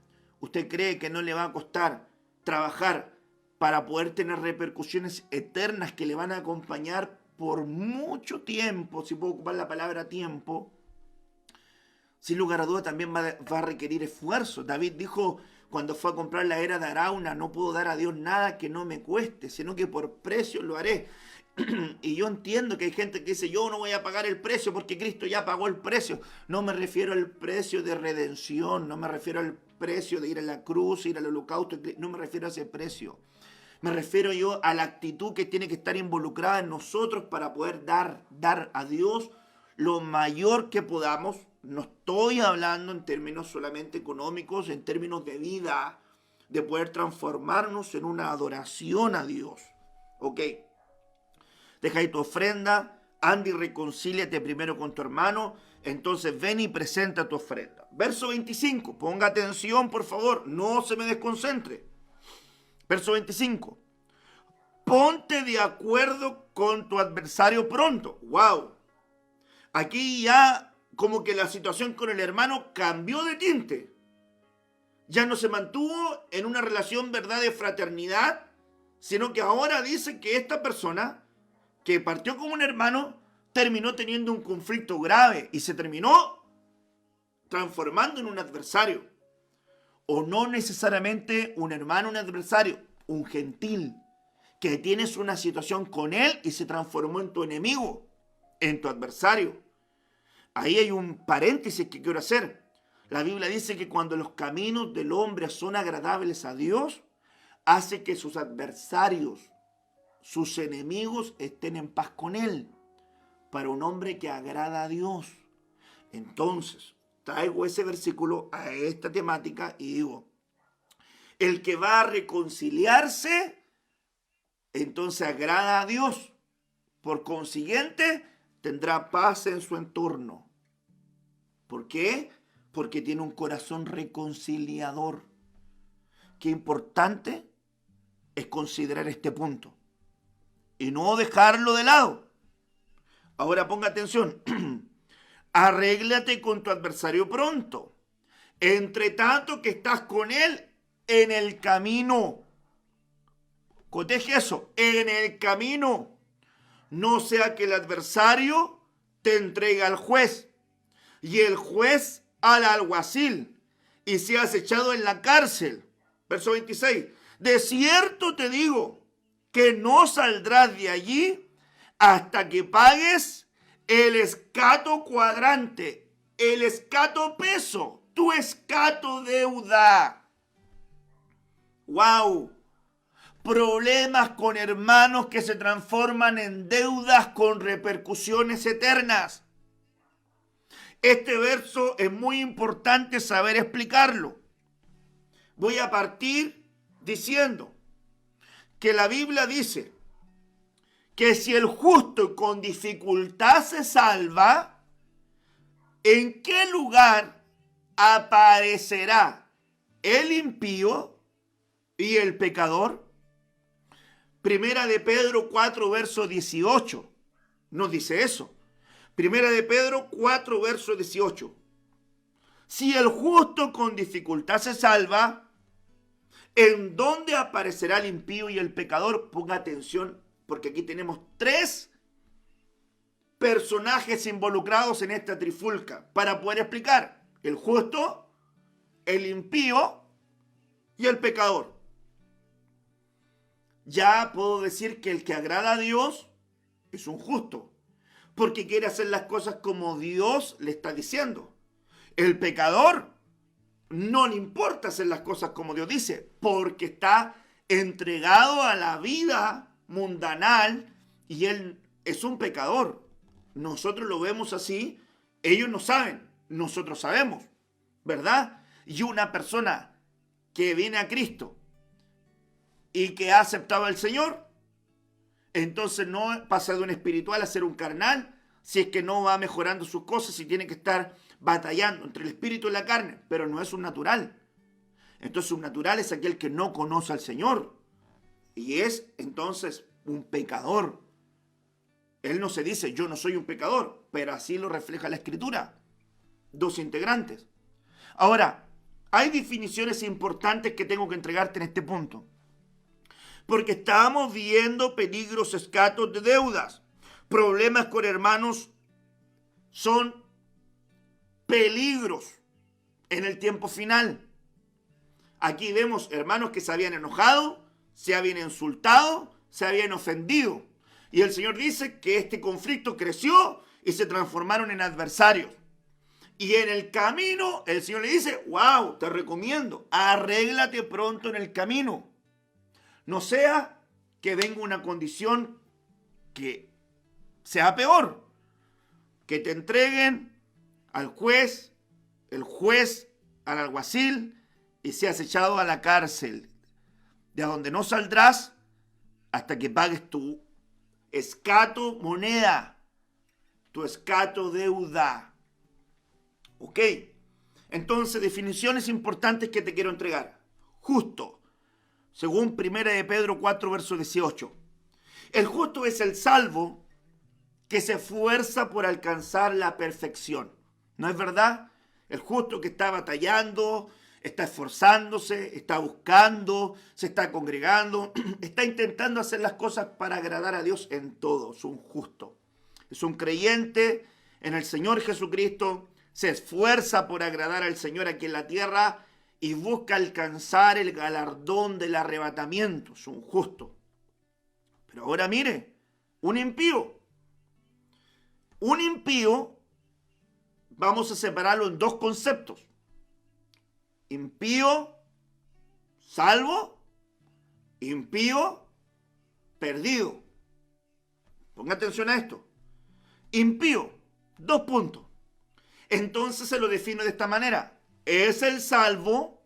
¿usted cree que no le va a costar trabajar para poder tener repercusiones eternas que le van a acompañar por mucho tiempo? Si puedo ocupar la palabra tiempo, sin lugar a duda también va a requerir esfuerzo. David dijo cuando fue a comprar la era de Arauna, no puedo dar a Dios nada que no me cueste, sino que por precio lo haré. Y yo entiendo que hay gente que dice, yo no voy a pagar el precio porque Cristo ya pagó el precio. No me refiero al precio de redención, no me refiero al precio de ir a la cruz, ir al holocausto, no me refiero a ese precio. Me refiero yo a la actitud que tiene que estar involucrada en nosotros para poder dar a Dios lo mayor que podamos. No estoy hablando en términos solamente económicos, en términos de vida, de poder transformarnos en una adoración a Dios. Ok. Deja ahí tu ofrenda, anda y reconcíliate primero con tu hermano, entonces ven y presenta tu ofrenda. Verso 25, ponga atención por favor, no se me desconcentre. Verso 25, ponte de acuerdo con tu adversario pronto. ¡Wow! Aquí ya como que la situación con el hermano cambió de tinte. Ya no se mantuvo en una relación, ¿verdad?, de fraternidad, sino que ahora dice que esta persona que partió como un hermano, terminó teniendo un conflicto grave y se terminó transformando en un adversario. O no necesariamente un hermano, un adversario, un gentil, que tienes una situación con él y se transformó en tu enemigo, en tu adversario. Ahí hay un paréntesis que quiero hacer. La Biblia dice que cuando los caminos del hombre son agradables a Dios, hace que sus adversarios, sus enemigos estén en paz con él, para un hombre que agrada a Dios. Entonces, traigo ese versículo a esta temática y digo, el que va a reconciliarse, entonces agrada a Dios. Por consiguiente, tendrá paz en su entorno. ¿Por qué? Porque tiene un corazón reconciliador. Qué importante es considerar este punto y no dejarlo de lado. Ahora ponga atención. Arréglate con tu adversario pronto, entre tanto que estás con él en el camino. Coteje eso, en el camino. No sea que el adversario te entregue al juez y el juez al alguacil, y seas echado en la cárcel. Verso 26. De cierto te digo que no saldrás de allí hasta que pagues el escato cuadrante, el escato peso, tu escato deuda. ¡Wow! Problemas con hermanos que se transforman en deudas con repercusiones eternas. Este verso es muy importante saber explicarlo. Voy a partir diciendo que la Biblia dice que si el justo con dificultad se salva, ¿en qué lugar aparecerá el impío y el pecador? Primera de Pedro 4, verso 18, nos dice eso. Primera de Pedro 4, verso 18. Si el justo con dificultad se salva, ¿en dónde aparecerá el impío y el pecador? Ponga atención, porque aquí tenemos 3 personajes involucrados en esta trifulca para poder explicar: el justo, el impío y el pecador. Ya puedo decir que el que agrada a Dios es un justo, porque quiere hacer las cosas como Dios le está diciendo. El pecador no le importa hacer las cosas como Dios dice, porque está entregado a la vida mundanal y él es un pecador. Nosotros lo vemos así, ellos no saben, nosotros sabemos, ¿verdad? Y una persona que viene a Cristo y que ha aceptado al Señor, entonces no pasa de un espiritual a ser un carnal, si es que no va mejorando sus cosas y tiene que estar batallando entre el espíritu y la carne, pero no es un natural. Entonces un natural es aquel que no conoce al Señor y es entonces un pecador. Él no se dice yo no soy un pecador, pero así lo refleja la Escritura. 2 integrantes. Ahora, hay definiciones importantes que tengo que entregarte en este punto, porque estamos viendo peligros, escatos de deudas. Problemas con hermanos son peligros en el tiempo final. Aquí vemos hermanos que se habían enojado, se habían insultado, se habían ofendido. Y el Señor dice que este conflicto creció y se transformaron en adversarios. Y en el camino, el Señor le dice, wow, te recomiendo, arréglate pronto en el camino. No sea que venga una condición que sea peor, que te entreguen al juez, el juez al alguacil y seas echado a la cárcel, de donde no saldrás hasta que pagues tu escato moneda, tu escato deuda. ¿Ok? Entonces, definiciones importantes que te quiero entregar. Justo, según 1 de Pedro 4, verso 18. El justo es el salvo que se esfuerza por alcanzar la perfección. ¿No es verdad? El justo que está batallando, está esforzándose, está buscando, se está congregando, está intentando hacer las cosas para agradar a Dios en todo. Es un justo. Es un creyente en el Señor Jesucristo, se esfuerza por agradar al Señor aquí en la tierra y busca alcanzar el galardón del arrebatamiento. Es un justo. Pero ahora mire, un impío. Un impío, vamos a separarlo en 2 conceptos. Impío, salvo, impío, perdido. Ponga atención a esto. Impío, 2 puntos. Entonces se lo defino de esta manera. Es el salvo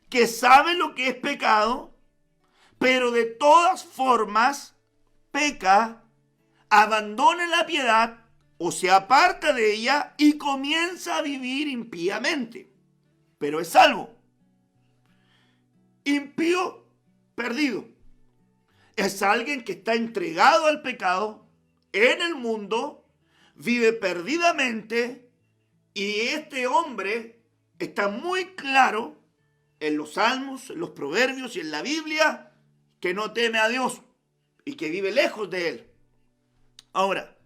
que sabe lo que es pecado, pero de todas formas peca, abandona la piedad o se aparta de ella y comienza a vivir impíamente, pero es salvo. Impío, perdido. Es alguien que está entregado al pecado en el mundo, vive perdidamente, y este hombre está muy claro en los salmos, en los proverbios y en la Biblia que no teme a Dios y que vive lejos de él. Ahora,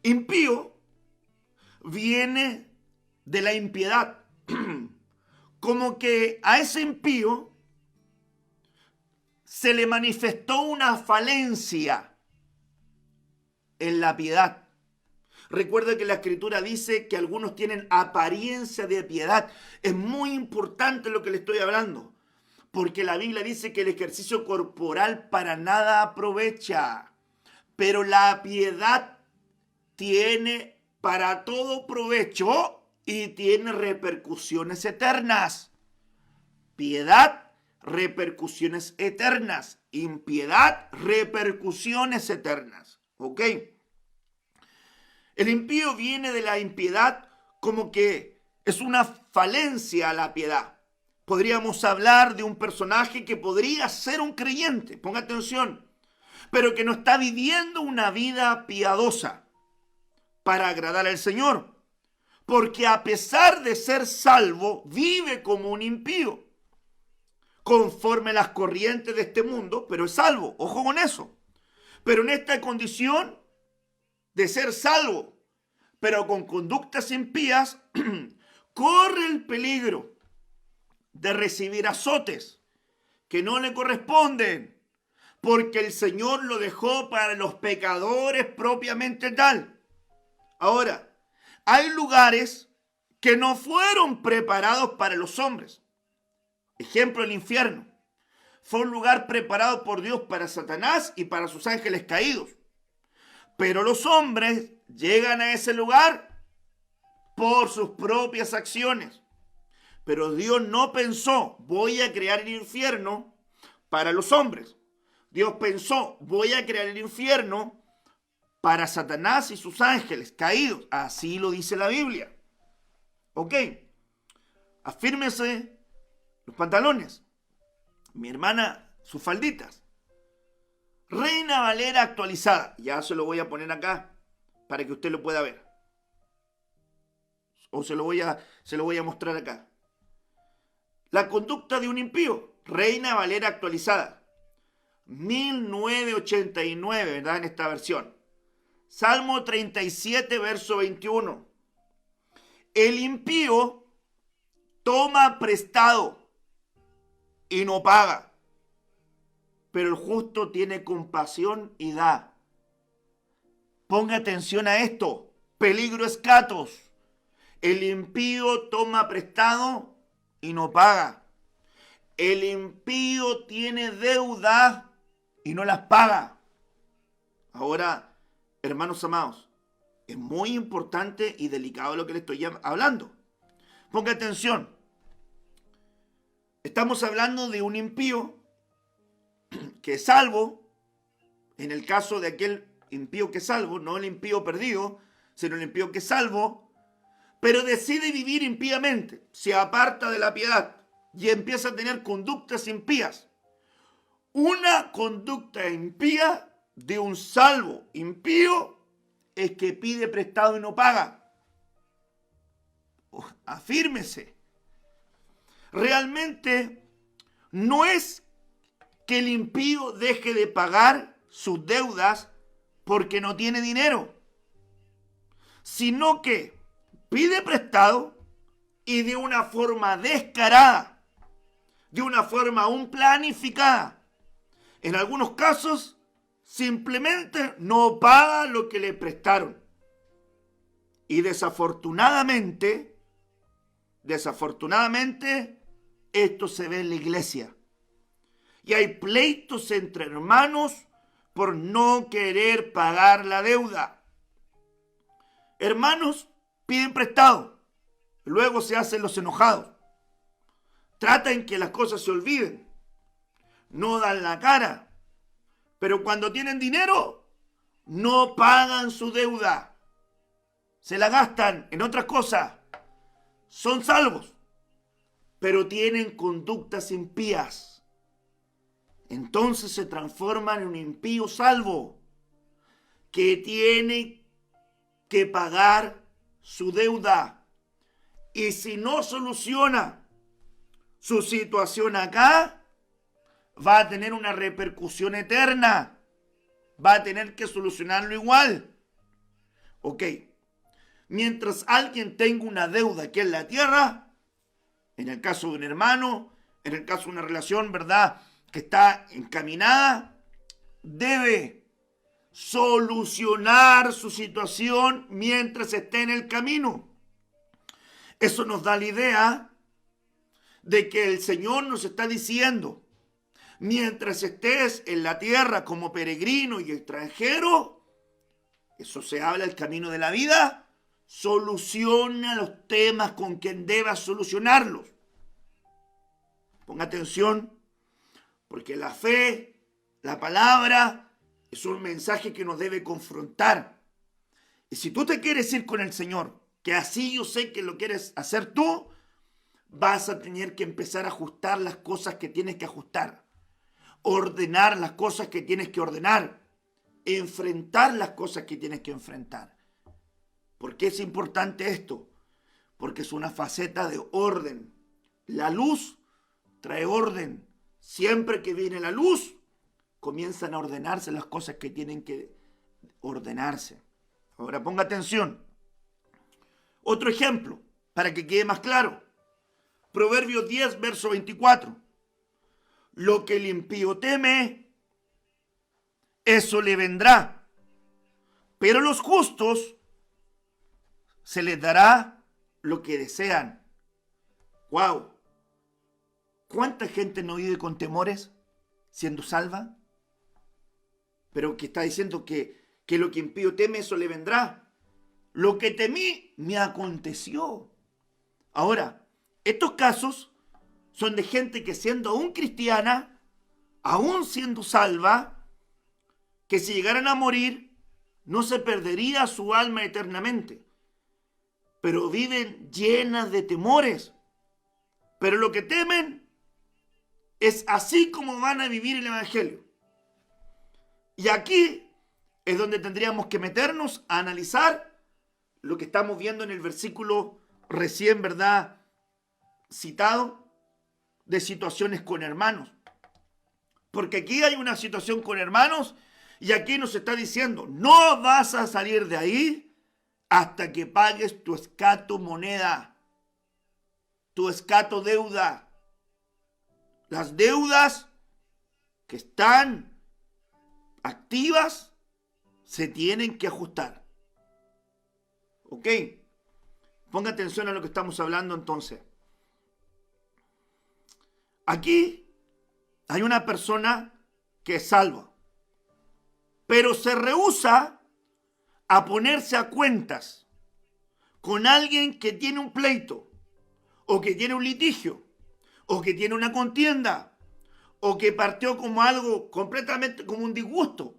impío viene de la impiedad. Como que a ese impío se le manifestó una falencia en la piedad. Recuerda que la Escritura dice que algunos tienen apariencia de piedad. Es muy importante lo que le estoy hablando, porque la Biblia dice que el ejercicio corporal para nada aprovecha, pero la piedad tiene para todo provecho y tiene repercusiones eternas. Piedad, repercusiones eternas. Impiedad, repercusiones eternas. ¿Ok? El impío viene de la impiedad como que es una falencia a la piedad. Podríamos hablar de un personaje que podría ser un creyente, ponga atención, pero que no está viviendo una vida piadosa para agradar al Señor, porque a pesar de ser salvo, vive como un impío, conforme a las corrientes de este mundo, pero es salvo, ojo con eso. Pero en esta condición de ser salvo, pero con conductas impías, corre el peligro de recibir azotes que no le corresponden, porque el Señor lo dejó para los pecadores propiamente tal. Ahora, hay lugares que no fueron preparados para los hombres. Ejemplo, el infierno. Fue un lugar preparado por Dios para Satanás y para sus ángeles caídos. Pero los hombres llegan a ese lugar por sus propias acciones. Pero Dios no pensó, voy a crear el infierno para los hombres. Dios pensó, voy a crear el infierno para Satanás y sus ángeles caídos. Así lo dice la Biblia. Ok, afírmese los pantalones. Mi hermana, sus falditas. Reina Valera actualizada. Ya se lo voy a poner acá para que usted lo pueda ver. O se lo voy a mostrar acá. La conducta de un impío. Reina Valera actualizada. 1989, ¿verdad? En esta versión. Salmo 37, verso 21. El impío toma prestado y no paga, pero el justo tiene compasión y da. Ponga atención a esto. Peligro escatos. El impío toma prestado y no paga. El impío tiene deuda y no las paga. Ahora, hermanos amados, es muy importante y delicado lo que le estoy hablando. Ponga atención. Estamos hablando de un impío que es salvo, en el caso de aquel impío que es salvo, no el impío perdido, sino el impío que es salvo, pero decide vivir impíamente, se aparta de la piedad y empieza a tener conductas impías. Una conducta impía de un salvo impío es que pide prestado y no paga. Afírmese. Realmente no es que el impío deje de pagar sus deudas porque no tiene dinero, sino que pide prestado y de una forma descarada, de una forma aún planificada. En algunos casos, simplemente no paga lo que le prestaron. Y desafortunadamente, esto se ve en la iglesia. Y hay pleitos entre hermanos por no querer pagar la deuda. Hermanos piden prestado, luego se hacen los enojados. Tratan que las cosas se olviden. No dan la cara. Pero cuando tienen dinero, no pagan su deuda. Se la gastan en otras cosas. Son salvos, pero tienen conductas impías. Entonces se transforman en un impío salvo que tiene que pagar su deuda. Y si no soluciona su situación acá, va a tener una repercusión eterna. Va a tener que solucionarlo igual. Ok. mientras alguien tenga una deuda aquí en la tierra, en el caso de un hermano, en el caso de una relación, ¿verdad?, que está encaminada, debe solucionar su situación mientras esté en el camino. Eso nos da la idea de que el Señor nos está diciendo: mientras estés en la tierra como peregrino y extranjero, eso se habla del camino de la vida, soluciona los temas con quien debas solucionarlos. Ponga atención, porque la fe, la palabra, es un mensaje que nos debe confrontar. Y si tú te quieres ir con el Señor, que así yo sé que lo quieres hacer tú, vas a tener que empezar a ajustar las cosas que tienes que ajustar, ordenar las cosas que tienes que ordenar, enfrentar las cosas que tienes que enfrentar. ¿Por qué es importante esto? Porque es una faceta de orden. La luz trae orden. Siempre que viene la luz, comienzan a ordenarse las cosas que tienen que ordenarse. Ahora ponga atención. Otro ejemplo, para que quede más claro. Proverbios 10, verso 24. Lo que el impío teme, eso le vendrá. Pero los justos se les dará lo que desean. ¡Wow! ¿Cuánta gente no vive con temores siendo salva? Pero que está diciendo que lo que impío teme, eso le vendrá. Lo que temí me aconteció. Ahora, estos casos son de gente que, siendo aún cristiana, aún siendo salva, que si llegaran a morir, no se perdería su alma eternamente, pero viven llenas de temores. Pero lo que temen es así como van a vivir el Evangelio. Y aquí es donde tendríamos que meternos a analizar lo que estamos viendo en el versículo recién, ¿verdad?, citado, de situaciones con hermanos. Porque aquí hay una situación con hermanos y aquí nos está diciendo: no vas a salir de ahí hasta que pagues tu escato moneda, tu escato deuda. Las deudas que están activas se tienen que ajustar. ¿Ok? Ponga atención a lo que estamos hablando entonces. Aquí hay una persona que es salva, pero se rehúsa a ponerse a cuentas con alguien que tiene un pleito, o que tiene un litigio, o que tiene una contienda, o que partió como algo completamente como un disgusto,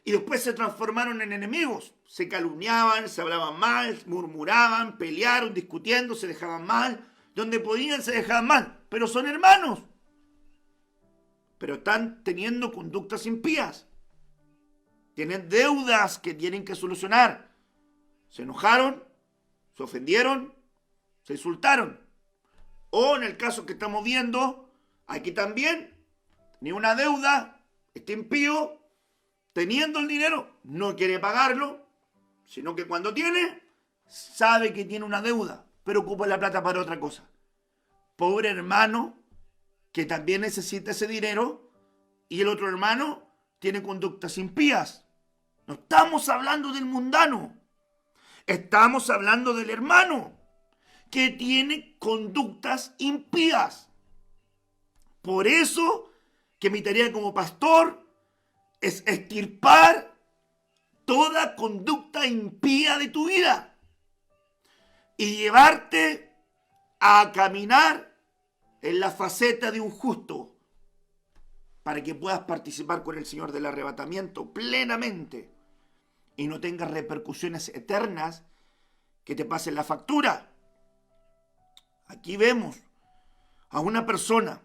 y después se transformaron en enemigos. Se calumniaban, se hablaban mal, murmuraban, pelearon, discutiendo, se dejaban mal. Donde podían se dejaban mal, pero son hermanos. Pero están teniendo conductas impías. Tienen deudas que tienen que solucionar. Se enojaron, se ofendieron, se insultaron. O en el caso que estamos viendo, aquí también, tenía una deuda, este impío, teniendo el dinero, no quiere pagarlo, sino que cuando tiene, sabe que tiene una deuda, pero ocupa la plata para otra cosa. Pobre hermano, que también necesita ese dinero, y el otro hermano tiene conductas impías. No estamos hablando del mundano, estamos hablando del hermano que tiene conductas impías. Por eso que mi tarea como pastor es extirpar toda conducta impía de tu vida y llevarte a caminar en la faceta de un justo, para que puedas participar con el Señor del arrebatamiento plenamente y no tengas repercusiones eternas que te pasen la factura. Aquí vemos a una persona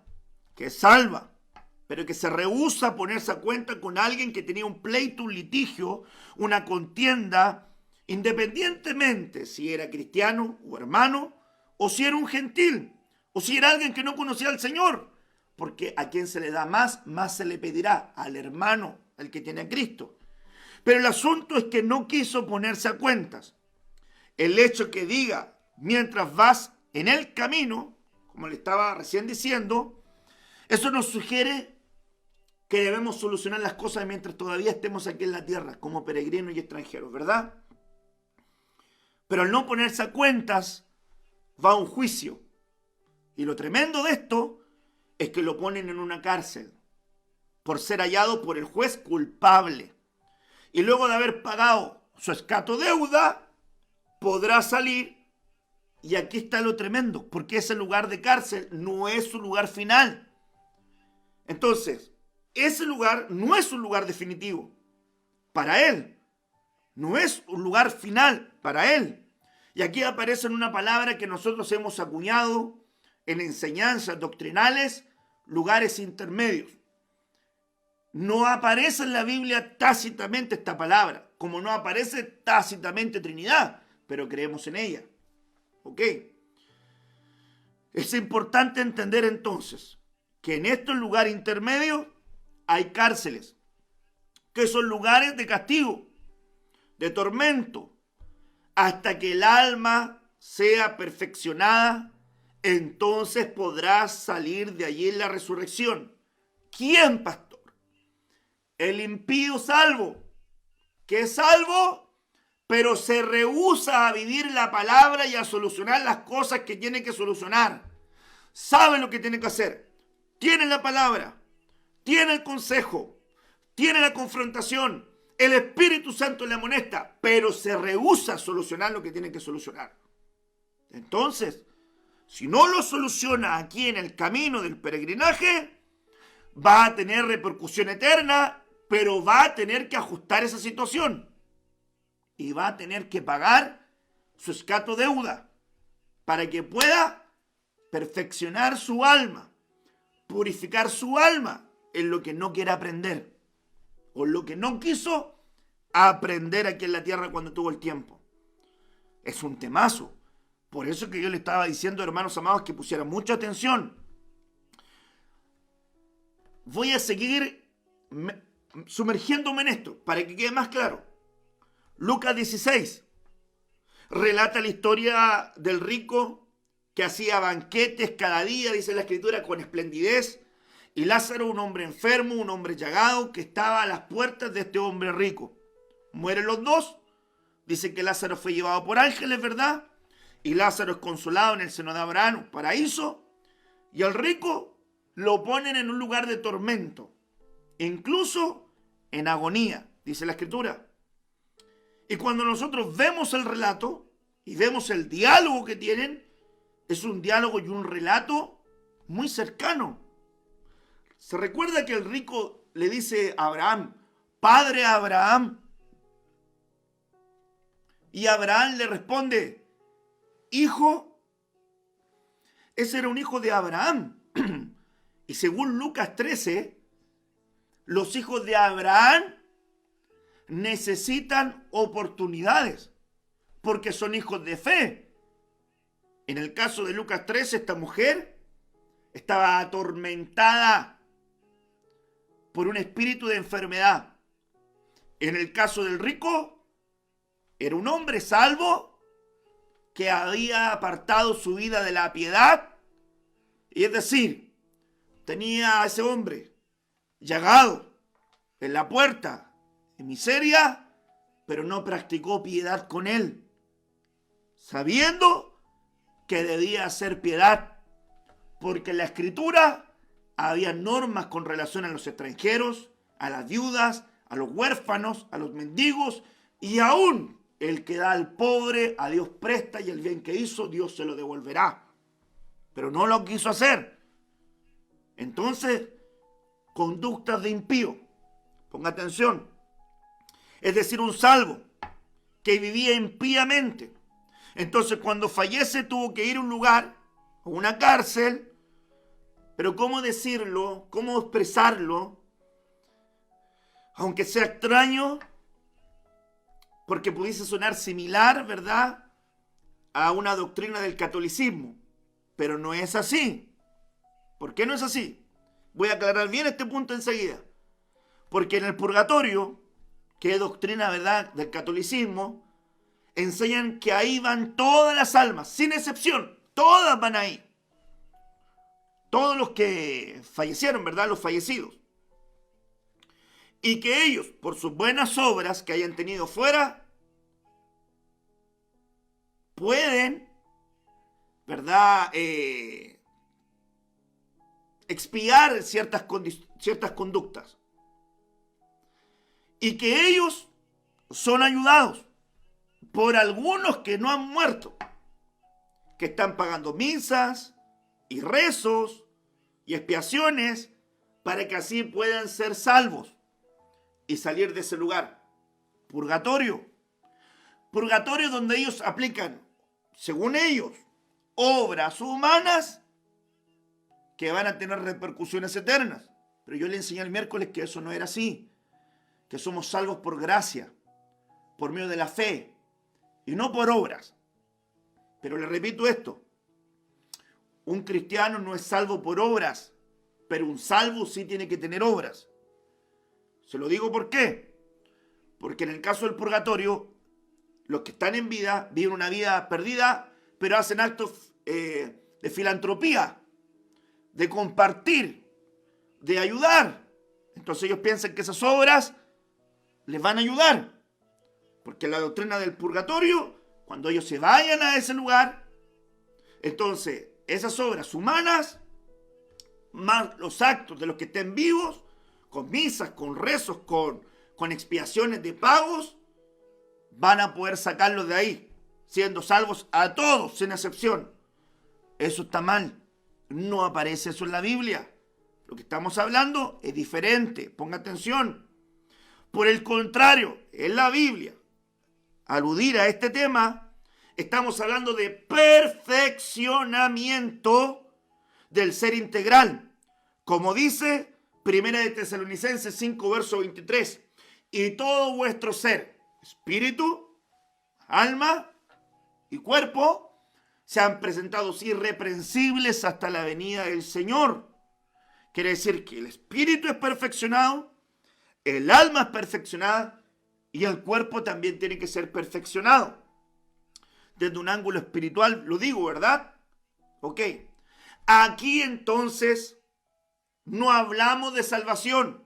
que es salva, pero que se rehúsa a ponerse a cuenta con alguien que tenía un pleito, un litigio, una contienda, independientemente si era cristiano o hermano, o si era un gentil, o si era alguien que no conocía al Señor. Porque a quien se le da más, más se le pedirá, al hermano, al que tiene a Cristo. Pero el asunto es que no quiso ponerse a cuentas. el hecho que diga, mientras vas en el camino, como le estaba recién diciendo, eso nos sugiere que debemos solucionar las cosas mientras todavía estemos aquí en la tierra, como peregrinos y extranjeros, ¿verdad? Pero al no ponerse a cuentas, va a un juicio. Y lo tremendo de esto es que lo ponen en una cárcel por ser hallado por el juez culpable. Y luego de haber pagado su escato deuda, podrá salir. Y aquí está lo tremendo, porque ese lugar de cárcel no es su lugar final. Entonces, ese lugar no es un lugar definitivo para él. No es un lugar final para él. Y aquí aparece una palabra que nosotros hemos acuñado en enseñanzas doctrinales, lugares intermedios. No aparece en la Biblia tácitamente esta palabra, como no aparece tácitamente Trinidad, pero creemos en ella. ¿Ok? Es importante entender entonces que en estos lugares intermedios hay cárceles, que son lugares de castigo, de tormento, hasta que el alma sea perfeccionada, entonces podrás salir de allí en la resurrección. ¿Quién, pastor? El impío salvo, que es salvo, pero se rehúsa a vivir la palabra y a solucionar las cosas que tiene que solucionar. Sabe lo que tiene que hacer. Tiene la palabra, tiene el consejo, tiene la confrontación. El Espíritu Santo le amonesta, pero se rehúsa a solucionar lo que tiene que solucionar. Entonces, si no lo soluciona aquí en el camino del peregrinaje, va a tener repercusión eterna, pero va a tener que ajustar esa situación. Y va a tener que pagar su escato deuda para que pueda perfeccionar su alma, purificar su alma en lo que no quiere aprender o lo que no quiso aprender aquí en la tierra cuando tuvo el tiempo. Es un temazo. Por eso que yo le estaba diciendo, hermanos amados, que pusieran mucha atención. Voy a seguir sumergiéndome en esto para que quede más claro. Lucas 16 relata la historia del rico que hacía banquetes cada día, dice la Escritura, con esplendidez. Y Lázaro, un hombre enfermo, un hombre llagado, que estaba a las puertas de este hombre rico. Mueren los dos. Dice que Lázaro fue llevado por ángeles, ¿verdad? Y Lázaro es consolado en el seno de Abraham, un paraíso. Y al rico lo ponen en un lugar de tormento, incluso en agonía, dice la Escritura. Y cuando nosotros vemos el relato y vemos el diálogo que tienen, es un diálogo y un relato muy cercano. Se recuerda que el rico le dice a Abraham, Padre Abraham. Y Abraham le responde, Hijo. Ese era un hijo de Abraham. Y según Lucas 13, los hijos de Abraham necesitan oportunidades porque son hijos de fe. En el caso de Lucas 13, esta mujer estaba atormentada por un espíritu de enfermedad. En el caso del rico, era un hombre salvo que había apartado su vida de la piedad, y es decir, tenía a ese hombre llagado en la puerta, en miseria, pero no practicó piedad con él, sabiendo que debía hacer piedad, porque en la Escritura había normas con relación a los extranjeros, a las viudas, a los huérfanos, a los mendigos, y aún el que da al pobre, a Dios presta, y el bien que hizo, Dios se lo devolverá. Pero no lo quiso hacer. Entonces, conductas de impío. Ponga atención. Es decir, un salvo que vivía impíamente. Entonces, cuando fallece, tuvo que ir a un lugar, a una cárcel. Pero ¿cómo decirlo? ¿Cómo expresarlo? Aunque sea extraño, porque pudiese sonar similar, ¿verdad?, a una doctrina del catolicismo. Pero no es así. ¿Por qué no es así? Voy a aclarar bien este punto enseguida. Porque en el purgatorio, que es doctrina, ¿verdad?, del catolicismo, enseñan que ahí van todas las almas, sin excepción, todas van ahí. Todos los que fallecieron, ¿verdad? Los fallecidos. Y que ellos, por sus buenas obras que hayan tenido fuera, pueden, ¿verdad? Expiar ciertas conductas. Y que ellos son ayudados por algunos que no han muerto, que están pagando misas y rezos y expiaciones para que así puedan ser salvos y salir de ese lugar. Purgatorio. Purgatorio donde ellos aplican, según ellos, obras humanas que van a tener repercusiones eternas. Pero yo le enseñé el miércoles que eso no era así, que somos salvos por gracia, por medio de la fe, y no por obras. Pero le repito esto, un cristiano no es salvo por obras, pero un salvo sí tiene que tener obras. Se lo digo ¿por qué? Porque en el caso del purgatorio, los que están en vida viven una vida perdida, pero hacen actos de filantropía, de compartir, de ayudar. Entonces ellos piensan que esas obras les van a ayudar. Porque la doctrina del purgatorio, cuando ellos se vayan a ese lugar, entonces esas obras humanas, más los actos de los que estén vivos, con misas, con rezos, con expiaciones de pagos, van a poder sacarlos de ahí, siendo salvos a todos, sin excepción. Eso está mal. No aparece eso en la Biblia. Lo que estamos hablando es diferente. Ponga atención. Por el contrario, en la Biblia, aludir a este tema, estamos hablando de perfeccionamiento del ser integral. Como dice 1 de Tesalonicenses 5, verso 23. Y todo vuestro ser, espíritu, alma y cuerpo, sean presentados irreprensibles hasta la venida del Señor. Quiere decir que el espíritu es perfeccionado, el alma es perfeccionada y el cuerpo también tiene que ser perfeccionado. Desde un ángulo espiritual lo digo, ¿verdad? Ok. Aquí entonces no hablamos de salvación,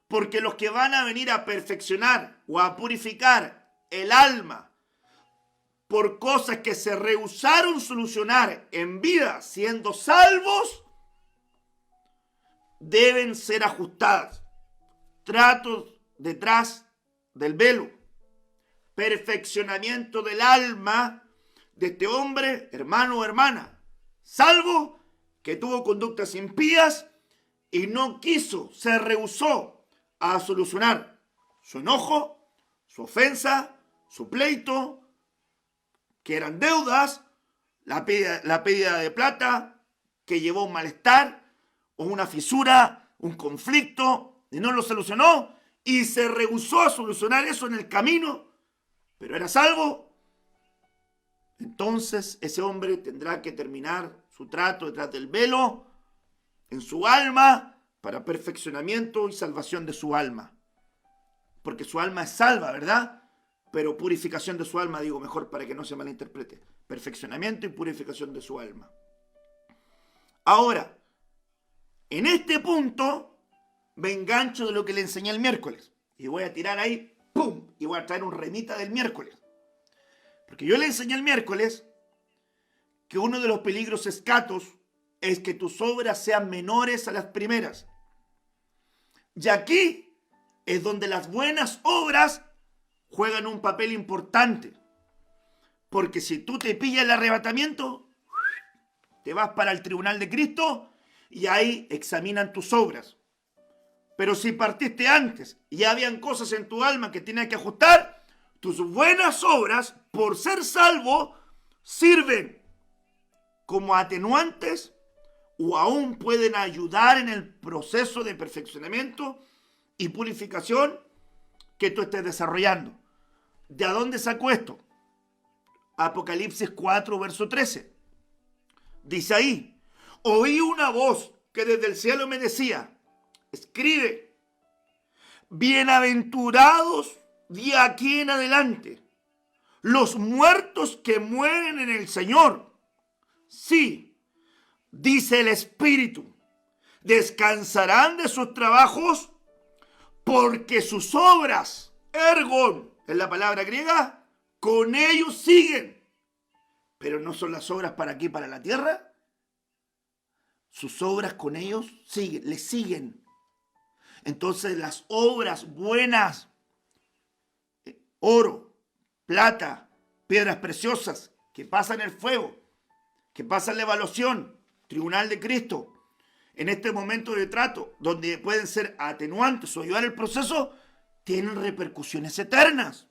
porque los que van a venir a perfeccionar o a purificar el alma por cosas que se rehusaron solucionar en vida siendo salvos, deben ser ajustadas. Tratos detrás del velo. Perfeccionamiento del alma de este hombre, hermano o hermana, salvo que tuvo conductas impías y no quiso, se rehusó a solucionar su enojo, su ofensa, su pleito, que eran deudas, la pérdida de plata, que llevó un malestar o una fisura, un conflicto, y no lo solucionó, y se rehusó a solucionar eso en el camino, pero era salvo. Entonces ese hombre tendrá que terminar su trato detrás del velo en su alma para perfeccionamiento y salvación de su alma. Porque su alma es salva, ¿verdad? Pero purificación de su alma, digo mejor para que no se malinterprete. Perfeccionamiento y purificación de su alma. Ahora, en este punto me engancho de lo que le enseñé el miércoles. Y voy a tirar ahí, ¡pum! Y voy a traer un remita del miércoles. Porque yo le enseñé el miércoles que uno de los peligros escatos es que tus obras sean menores a las primeras. Y aquí es donde las buenas obras juegan un papel importante. Porque si tú te pillas el arrebatamiento, te vas para el tribunal de Cristo y ahí examinan tus obras. Pero si partiste antes y habían cosas en tu alma que tienes que ajustar, tus buenas obras, por ser salvo, sirven como atenuantes o aún pueden ayudar en el proceso de perfeccionamiento y purificación que tú estés desarrollando. ¿De dónde sacó esto? Apocalipsis 4, verso 13. Dice ahí, oí una voz que desde el cielo me decía, escribe, bienaventurados de aquí en adelante Los muertos que mueren en el Señor, sí, dice el Espíritu, descansarán de sus trabajos porque sus obras, ergon, es la palabra griega, con ellos siguen. Pero no son las obras para aquí, para la tierra. Sus obras con ellos siguen, les siguen. Entonces las obras buenas, oro, plata, piedras preciosas, que pasan el fuego, que pasan la evaluación, tribunal de Cristo, en este momento de trato, donde pueden ser atenuantes o ayudar el proceso, tienen repercusiones eternas.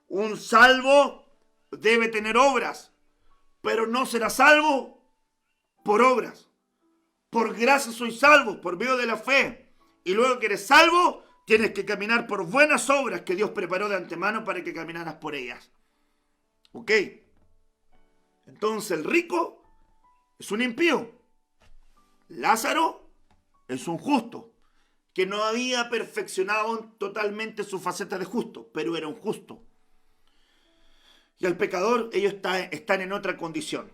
Un salvo debe tener obras, pero no será salvo por obras. Por gracia soy salvo, por medio de la fe. Y luego que eres salvo, tienes que caminar por buenas obras que Dios preparó de antemano para que caminaras por ellas. ¿Ok? Entonces el rico es un impío. Lázaro es un justo, que no había perfeccionado totalmente su faceta de justo, pero era un justo. Y al pecador, ellos están en otra condición.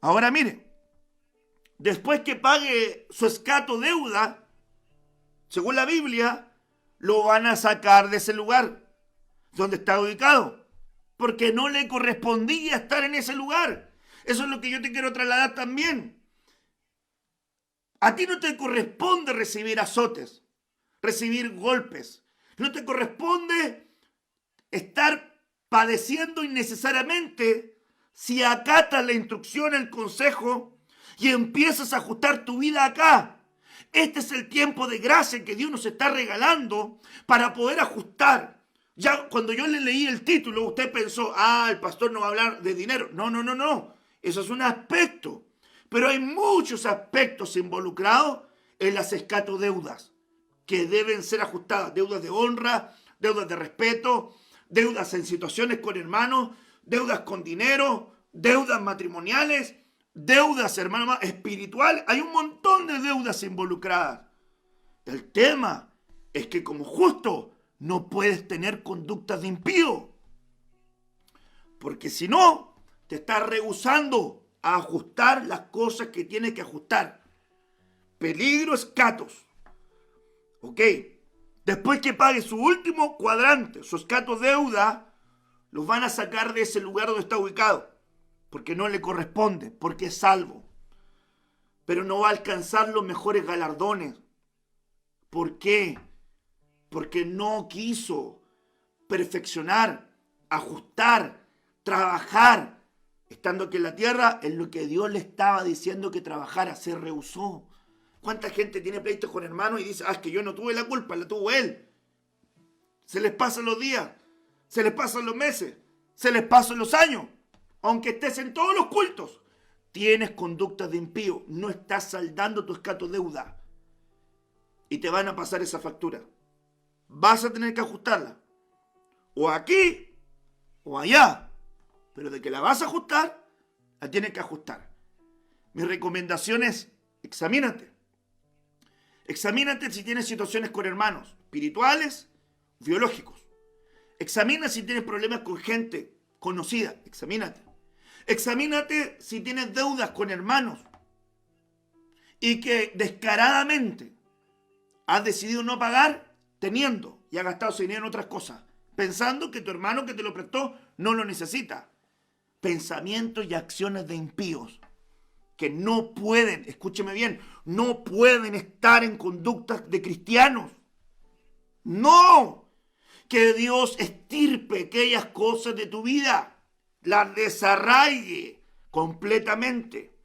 Ahora mire, después que pague su escato deuda, según la Biblia, lo van a sacar de ese lugar donde está ubicado, porque no le correspondía estar en ese lugar. Eso es lo que yo te quiero trasladar también. A ti no te corresponde recibir azotes, recibir golpes. No te corresponde estar padeciendo innecesariamente si acatas la instrucción, el consejo y empiezas a ajustar tu vida acá. Este es el tiempo de gracia que Dios nos está regalando para poder ajustar. Ya cuando yo le leí el título, usted pensó, el pastor no va a hablar de dinero. No. Eso es un aspecto. Pero hay muchos aspectos involucrados en las escatodeudas que deben ser ajustadas. Deudas de honra, deudas de respeto, deudas en situaciones con hermanos, deudas con dinero, deudas matrimoniales, deudas, hermano, espirituales. Hay un montón de deudas involucradas. El tema es que como justo no puedes tener conductas de impío. Porque si no, te estás rehusando a ajustar las cosas que tienes que ajustar. Peligro escatos. Ok. Después que pague su último cuadrante, su escato deuda, los van a sacar de ese lugar donde está ubicado. Porque no le corresponde, porque es salvo. Pero no va a alcanzar los mejores galardones. ¿Por qué? Porque no quiso perfeccionar, ajustar, trabajar, estando aquí en la tierra, en lo que Dios le estaba diciendo que trabajara, se rehusó. ¿Cuánta gente tiene pleitos con hermanos y dice, es que yo no tuve la culpa, la tuvo él? Se les pasan los días, se les pasan los meses, se les pasan los años. Aunque estés en todos los cultos, tienes conductas de impío, no estás saldando tu escato deuda. Y te van a pasar esa factura. Vas a tener que ajustarla. O aquí, o allá. Pero de que la vas a ajustar, la tienes que ajustar. Mi recomendación es, examínate. Examínate si tienes situaciones con hermanos espirituales, biológicos. Examina si tienes problemas con gente conocida. Examínate. Examínate si tienes deudas con hermanos y que descaradamente has decidido no pagar teniendo y has gastado ese dinero en otras cosas, pensando que tu hermano que te lo prestó no lo necesita. Pensamientos y acciones de impíos que no pueden, escúcheme bien, no pueden estar en conductas de cristianos. No, que Dios estirpe aquellas cosas de tu vida, las desarraigue completamente.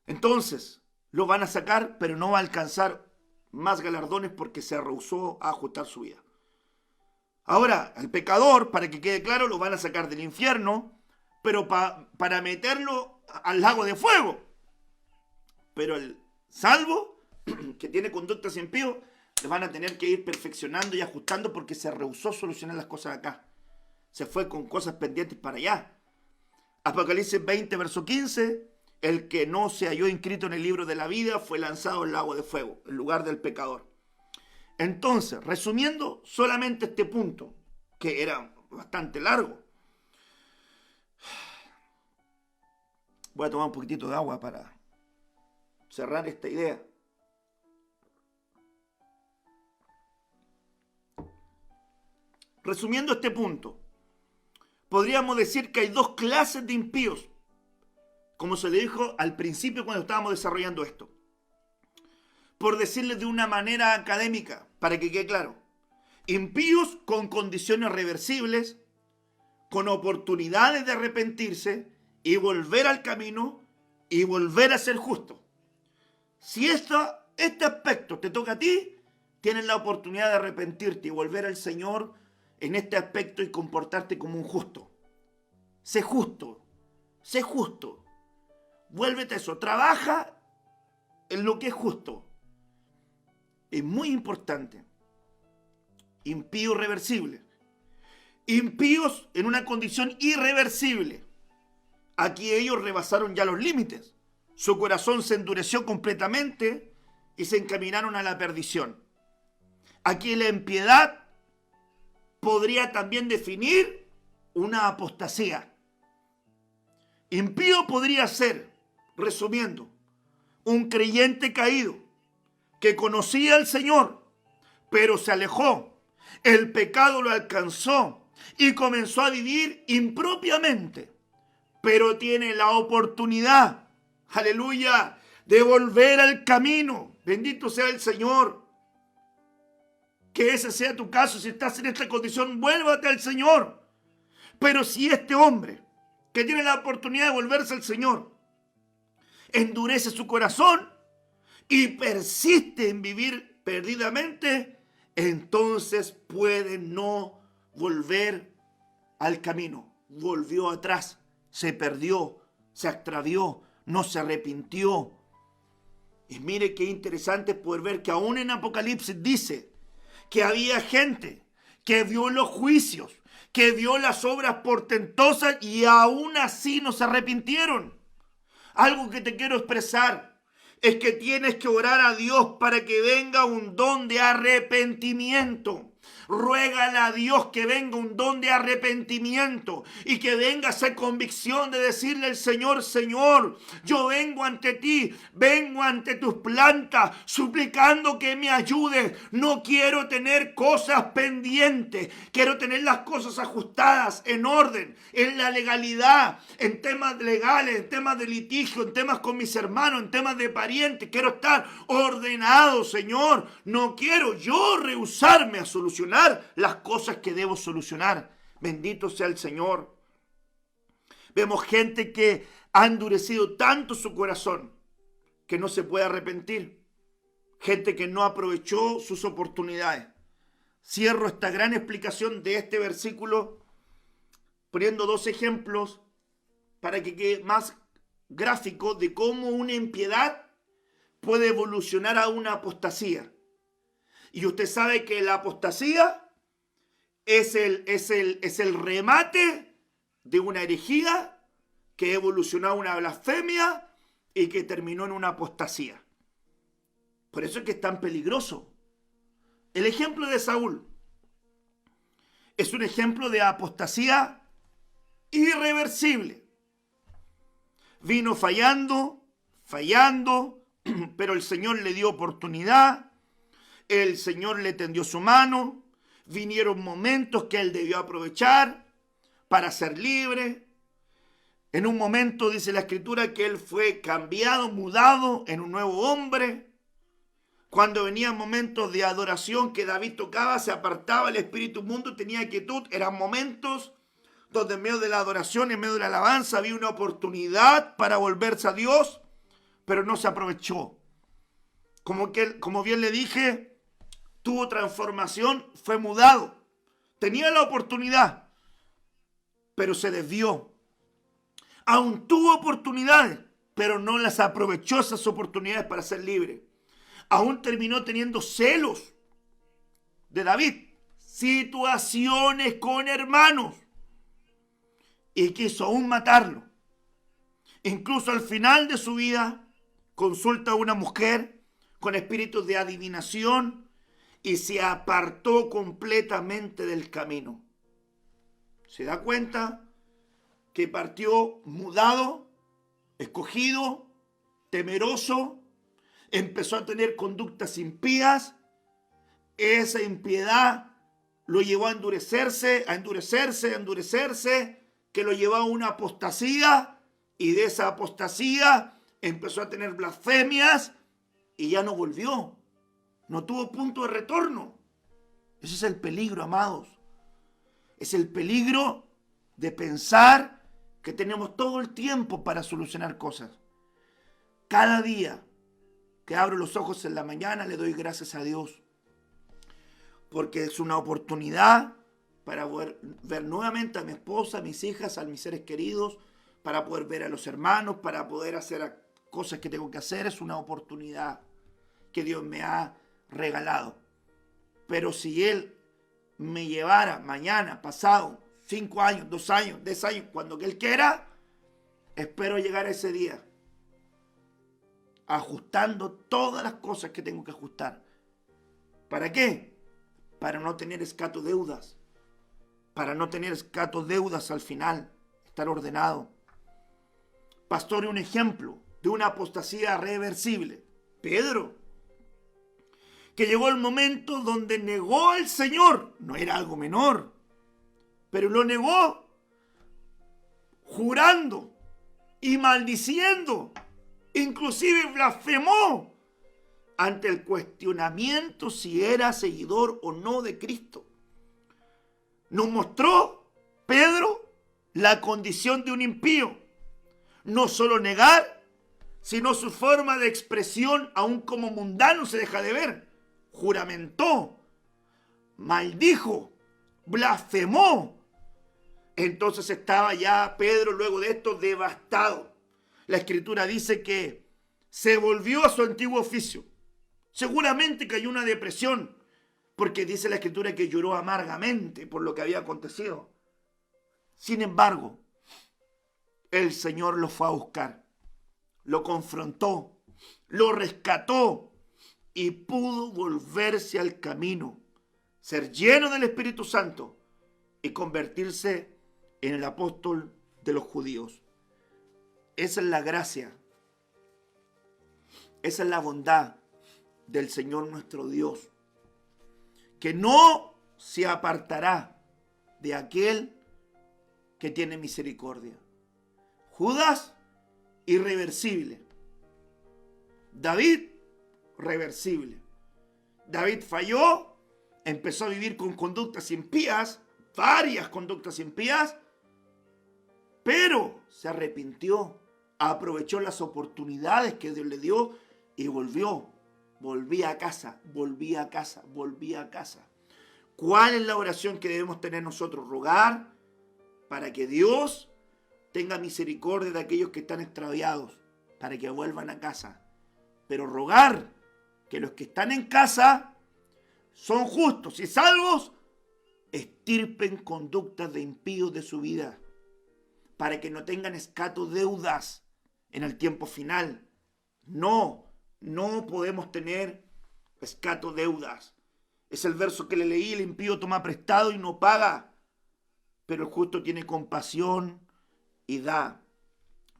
Entonces, lo van a sacar, pero no va a alcanzar más galardones porque se rehusó a ajustar su vida. Ahora, al pecador, para que quede claro, lo van a sacar del infierno, pero para meterlo al lago de fuego. Pero el salvo, que tiene conductas impíos, le van a tener que ir perfeccionando y ajustando porque se rehusó a solucionar las cosas acá. Se fue con cosas pendientes para allá. Apocalipsis 20, verso 15, el que no se halló inscrito en el libro de la vida fue lanzado al lago de fuego, en lugar del pecador. Entonces, resumiendo solamente este punto, que era bastante largo. Voy a tomar un poquitito de agua para cerrar esta idea. Resumiendo este punto, podríamos decir que hay dos clases de impíos, como se le dijo al principio cuando estábamos desarrollando esto. Por decirles de una manera académica, para que quede claro. Impíos con condiciones reversibles, con oportunidades de arrepentirse y volver al camino y volver a ser justo. Si este aspecto te toca a ti, tienes la oportunidad de arrepentirte y volver al Señor en este aspecto y comportarte como un justo. Sé justo, sé justo. Vuélvete a eso, trabaja en lo que es justo. Es muy importante. Impíos reversibles. Impíos en una condición irreversible. Aquí ellos rebasaron ya los límites. Su corazón se endureció completamente y se encaminaron a la perdición. Aquí la impiedad podría también definir una apostasía. Impío podría ser, resumiendo, un creyente caído que conocía al Señor, pero se alejó. El pecado lo alcanzó y comenzó a vivir impropiamente, pero tiene la oportunidad, aleluya, de volver al camino. Bendito sea el Señor. Que ese sea tu caso. Si estás en esta condición, vuélvate al Señor. Pero si este hombre, que tiene la oportunidad de volverse al Señor, endurece su corazón y persiste en vivir perdidamente, entonces puede no volver al camino. Volvió atrás, se perdió, se extravió, no se arrepintió. Y mire qué interesante poder ver que aún en Apocalipsis dice que había gente que vio los juicios, que vio las obras portentosas y aún así no se arrepintieron. Algo que te quiero expresar es que tienes que orar a Dios para que venga un don de arrepentimiento. Ruégale a Dios que venga un don de arrepentimiento y que venga esa convicción de decirle al Señor: Señor, yo vengo ante ti, vengo ante tus plantas, suplicando que me ayudes. No quiero tener cosas pendientes, quiero tener las cosas ajustadas, en orden, en la legalidad, en temas legales, en temas de litigio, en temas con mis hermanos, en temas de parientes. Quiero estar ordenado, Señor. No quiero yo rehusarme a solucionar las cosas que debo solucionar. Bendito sea el Señor. Vemos gente que ha endurecido tanto su corazón que no se puede arrepentir. Gente que no aprovechó sus oportunidades. Cierro esta gran explicación de este versículo poniendo dos ejemplos para que quede más gráfico de cómo una impiedad puede evolucionar a una apostasía. Y usted sabe que la apostasía es el remate de una herejía que evolucionó a una blasfemia y que terminó en una apostasía. Por eso es que es tan peligroso. El ejemplo de Saúl es un ejemplo de apostasía irreversible. Vino fallando, pero el Señor le dio oportunidad. El Señor le tendió su mano. Vinieron momentos que él debió aprovechar para ser libre. En un momento dice la Escritura que él fue cambiado, mudado en un nuevo hombre. Cuando venían momentos de adoración que David tocaba, se apartaba el espíritu inmundo, tenía quietud. Eran momentos donde en medio de la adoración, en medio de la alabanza, había una oportunidad para volverse a Dios, pero no se aprovechó. Como bien le dije, tuvo transformación, fue mudado. Tenía la oportunidad, pero se desvió. Aún tuvo oportunidades, pero no las aprovechó esas oportunidades para ser libre. Aún terminó teniendo celos de David, situaciones con hermanos, y quiso aún matarlo. Incluso al final de su vida consulta a una mujer con espíritus de adivinación y se apartó completamente del camino. se da cuenta que partió mudado, escogido, temeroso, empezó a tener conductas impías. Esa impiedad lo llevó a endurecerse, que lo llevó a una apostasía, y de esa apostasía empezó a tener blasfemias y ya no volvió. No tuvo punto de retorno. Ese es el peligro, amados. Es el peligro de pensar que tenemos todo el tiempo para solucionar cosas. Cada día que abro los ojos en la mañana le doy gracias a Dios, porque es una oportunidad para poder ver nuevamente a mi esposa, a mis hijas, a mis seres queridos, para poder ver a los hermanos, para poder hacer cosas que tengo que hacer. Es una oportunidad que Dios me ha regalado. Pero si Él me llevara mañana, pasado, 5 años, 2 años, 10 años, cuando Él quiera, espero llegar a ese día ajustando todas las cosas que tengo que ajustar. ¿Para qué? Para no tener escato deudas. Para no tener escato deudas al final. Estar ordenado. Pastor, un ejemplo de una apostasía reversible. Pedro, que llegó el momento donde negó al Señor. No era algo menor, pero lo negó, jurando y maldiciendo. Inclusive blasfemó ante el cuestionamiento si era seguidor o no de Cristo. Nos mostró Pedro la condición de un impío. No solo negar, sino su forma de expresión, aún como mundano, se deja de ver. Juramentó, maldijo, blasfemó. Entonces estaba ya Pedro, luego de esto, devastado. La Escritura dice que se volvió a su antiguo oficio. Seguramente cayó una depresión, porque dice la Escritura que lloró amargamente por lo que había acontecido. Sin embargo, el Señor lo fue a buscar, lo confrontó, lo rescató y pudo volverse al camino, ser lleno del Espíritu Santo y convertirse en el apóstol de los judíos. Esa es la gracia, esa es la bondad del Señor nuestro Dios, que no se apartará de aquel que tiene misericordia. Judas, irreversible. David, reversible. David falló, empezó a vivir con conductas impías, varias conductas impías, pero se arrepintió, aprovechó las oportunidades que Dios le dio y volvía a casa. ¿Cuál es la oración que debemos tener nosotros? Rogar para que Dios tenga misericordia de aquellos que están extraviados, para que vuelvan a casa. Pero rogar que los que están en casa son justos y salvos, extirpen conductas de impíos de su vida, para que no tengan escato deudas en el tiempo final. No podemos tener escato deudas. Es el verso que le leí: el impío toma prestado y no paga, pero el justo tiene compasión y da.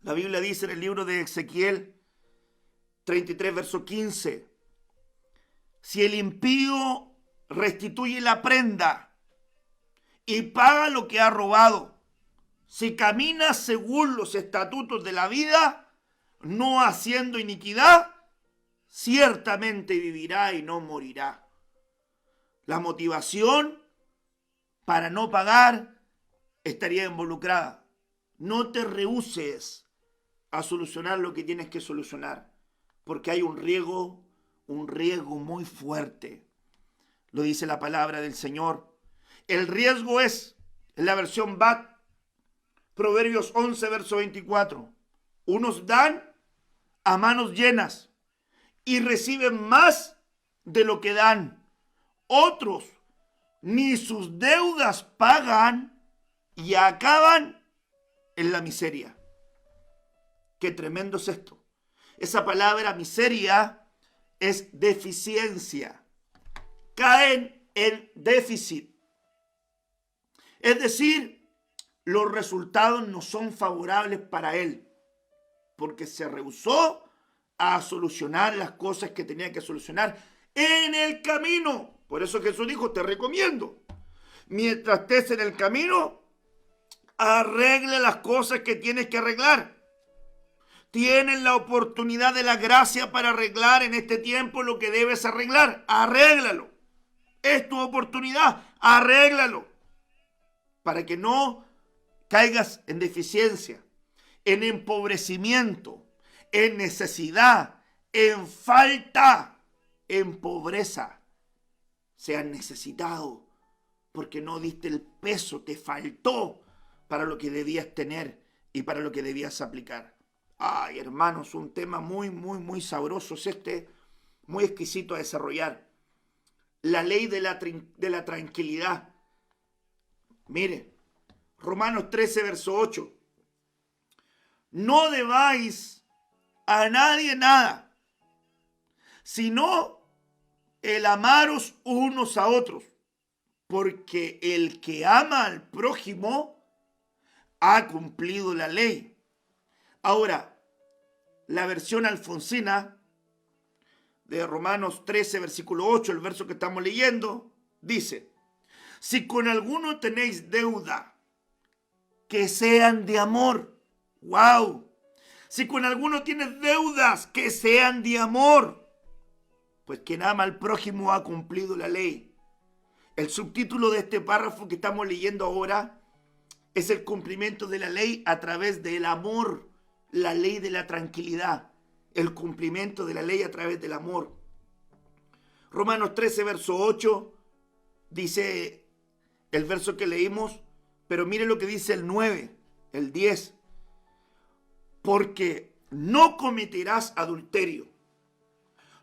La Biblia dice en el libro de Ezequiel 33, verso 15: si el impío restituye la prenda y paga lo que ha robado, si camina según los estatutos de la vida, no haciendo iniquidad, ciertamente vivirá y no morirá. La motivación para no pagar estaría involucrada. No te rehúses a solucionar lo que tienes que solucionar, porque hay un riesgo muy fuerte. Lo dice la palabra del Señor. El riesgo es, en la versión BAT, Proverbios 11, verso 24. Unos dan a manos llenas y reciben más de lo que dan. Otros ni sus deudas pagan y acaban en la miseria. Qué tremendo es esto. Esa palabra miseria es deficiencia. Caen en déficit. Es decir, los resultados no son favorables para él, porque se rehusó a solucionar las cosas que tenía que solucionar en el camino. Por eso Jesús dijo, te recomiendo, mientras estés en el camino, arregla las cosas que tienes que arreglar. Tienes la oportunidad de la gracia para arreglar en este tiempo lo que debes arreglar. Arréglalo. Es tu oportunidad. Arréglalo. Para que no caigas en deficiencia, en empobrecimiento, en necesidad, en falta, en pobreza. Seas necesitado porque no diste el peso, te faltó para lo que debías tener y para lo que debías aplicar. Ay, hermanos, un tema muy sabroso es este, muy exquisito a desarrollar. La ley de la tranquilidad. Mire, Romanos 13, verso 8. No debáis a nadie nada, sino el amaros unos a otros, porque el que ama al prójimo ha cumplido la ley. Ahora, la versión alfonsina de Romanos 13, versículo 8, el verso que estamos leyendo, dice, si con alguno tenéis deuda, que sean de amor. ¡Wow! Si con alguno tienes deudas, que sean de amor. Pues quien ama al prójimo ha cumplido la ley. El subtítulo de este párrafo que estamos leyendo ahora es el cumplimiento de la ley a través del amor. La ley de la tranquilidad. El cumplimiento de la ley a través del amor. Romanos 13, verso 8, dice el verso que leímos, pero mire lo que dice el 9, el 10. Porque no cometerás adulterio,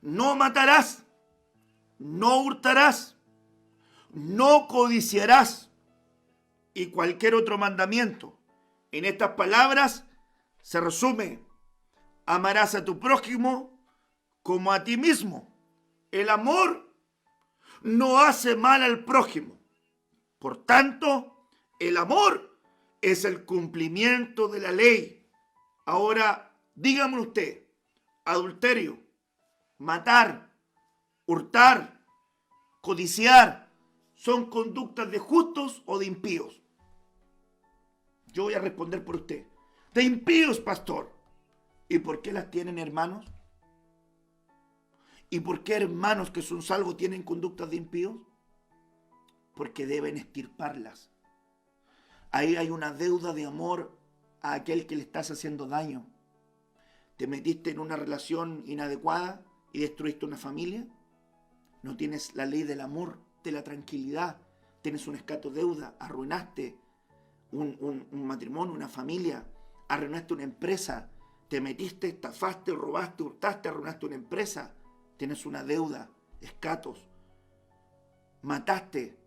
no matarás, no hurtarás, no codiciarás, y cualquier otro mandamiento. En estas palabras se resume, amarás a tu prójimo como a ti mismo. El amor no hace mal al prójimo. Por tanto, el amor es el cumplimiento de la ley. Ahora, dígame usted, adulterio, matar, hurtar, codiciar, ¿son conductas de justos o de impíos? Yo voy a responder por usted. De impíos, pastor. ¿Y por qué las tienen, hermanos? ¿Y por qué hermanos que son salvos tienen conductas de impíos? Porque deben extirparlas. Ahí hay una deuda de amor a aquel que le estás haciendo daño. ¿Te metiste en una relación inadecuada y destruiste una familia? No tienes la ley del amor, de la tranquilidad. Tienes un escato deuda, arruinaste un matrimonio, una familia, arruinaste una empresa, te metiste, estafaste, robaste, hurtaste, arruinaste una empresa, tienes una deuda, escatos, mataste.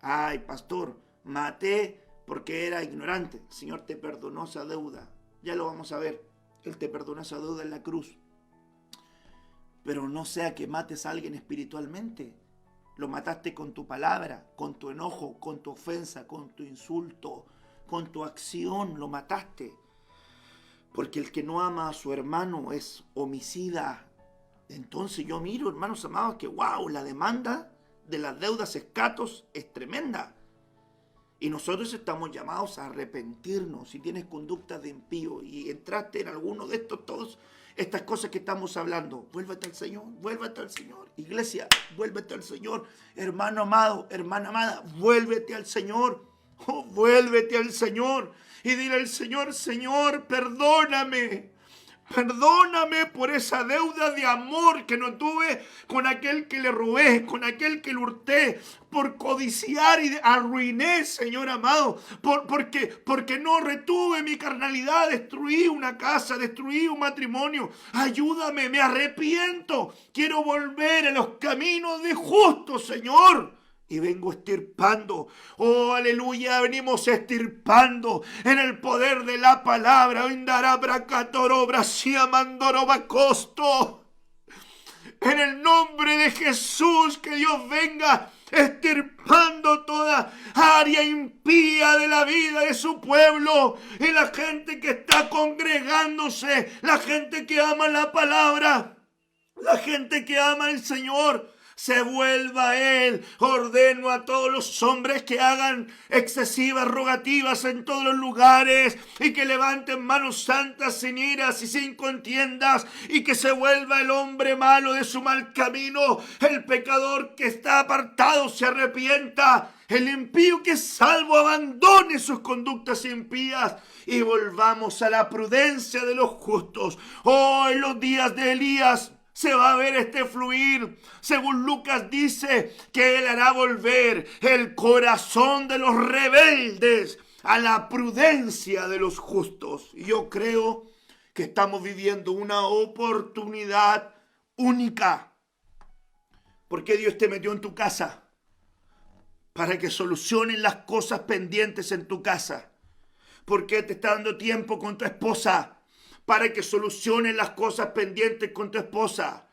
Ay, pastor, maté porque era ignorante. El Señor te perdonó esa deuda, ya lo vamos a ver, Él te perdonó esa deuda en la cruz. Pero no sea que mates a alguien espiritualmente. Lo mataste con tu palabra, con tu enojo, con tu ofensa, con tu insulto, con tu acción, lo mataste. Porque el que no ama a su hermano es homicida. Entonces yo miro, hermanos amados, que wow, la demanda de las deudas escatos es tremenda. Y nosotros estamos llamados a arrepentirnos. Si tienes conducta de impío y entraste en alguno de estos, todas estas cosas que estamos hablando, vuélvete al Señor, vuélvete al Señor. Iglesia, vuélvete al Señor. Hermano amado, hermana amada, vuélvete al Señor. Oh, vuélvete al Señor y dile al Señor, Señor, perdóname. Perdóname por esa deuda de amor que no tuve con aquel que le robé, con aquel que le hurté, por codiciar y arruiné, Señor amado, porque no retuve mi carnalidad, destruí una casa, destruí un matrimonio. Ayúdame, me arrepiento, quiero volver a los caminos de justo, Señor. Y vengo estirpando, oh aleluya, venimos estirpando en el poder de la palabra. En el nombre de Jesús, que Dios venga extirpando toda área impía de la vida de su pueblo. Y la gente que está congregándose, la gente que ama la palabra, la gente que ama al Señor, se vuelva a Él. Ordeno a todos los hombres que hagan excesivas rogativas en todos los lugares y que levanten manos santas sin iras y sin contiendas, y que se vuelva el hombre malo de su mal camino, el pecador que está apartado se arrepienta, el impío que es salvo abandone sus conductas impías y volvamos a la prudencia de los justos. Oh, en los días de Elías se va a ver este fluir. Según Lucas dice que Él hará volver el corazón de los rebeldes a la prudencia de los justos. Y yo creo que estamos viviendo una oportunidad única. Porque Dios te metió en tu casa para que solucionen las cosas pendientes en tu casa. Porque te está dando tiempo con tu esposa para que solucionen las cosas pendientes con tu esposa,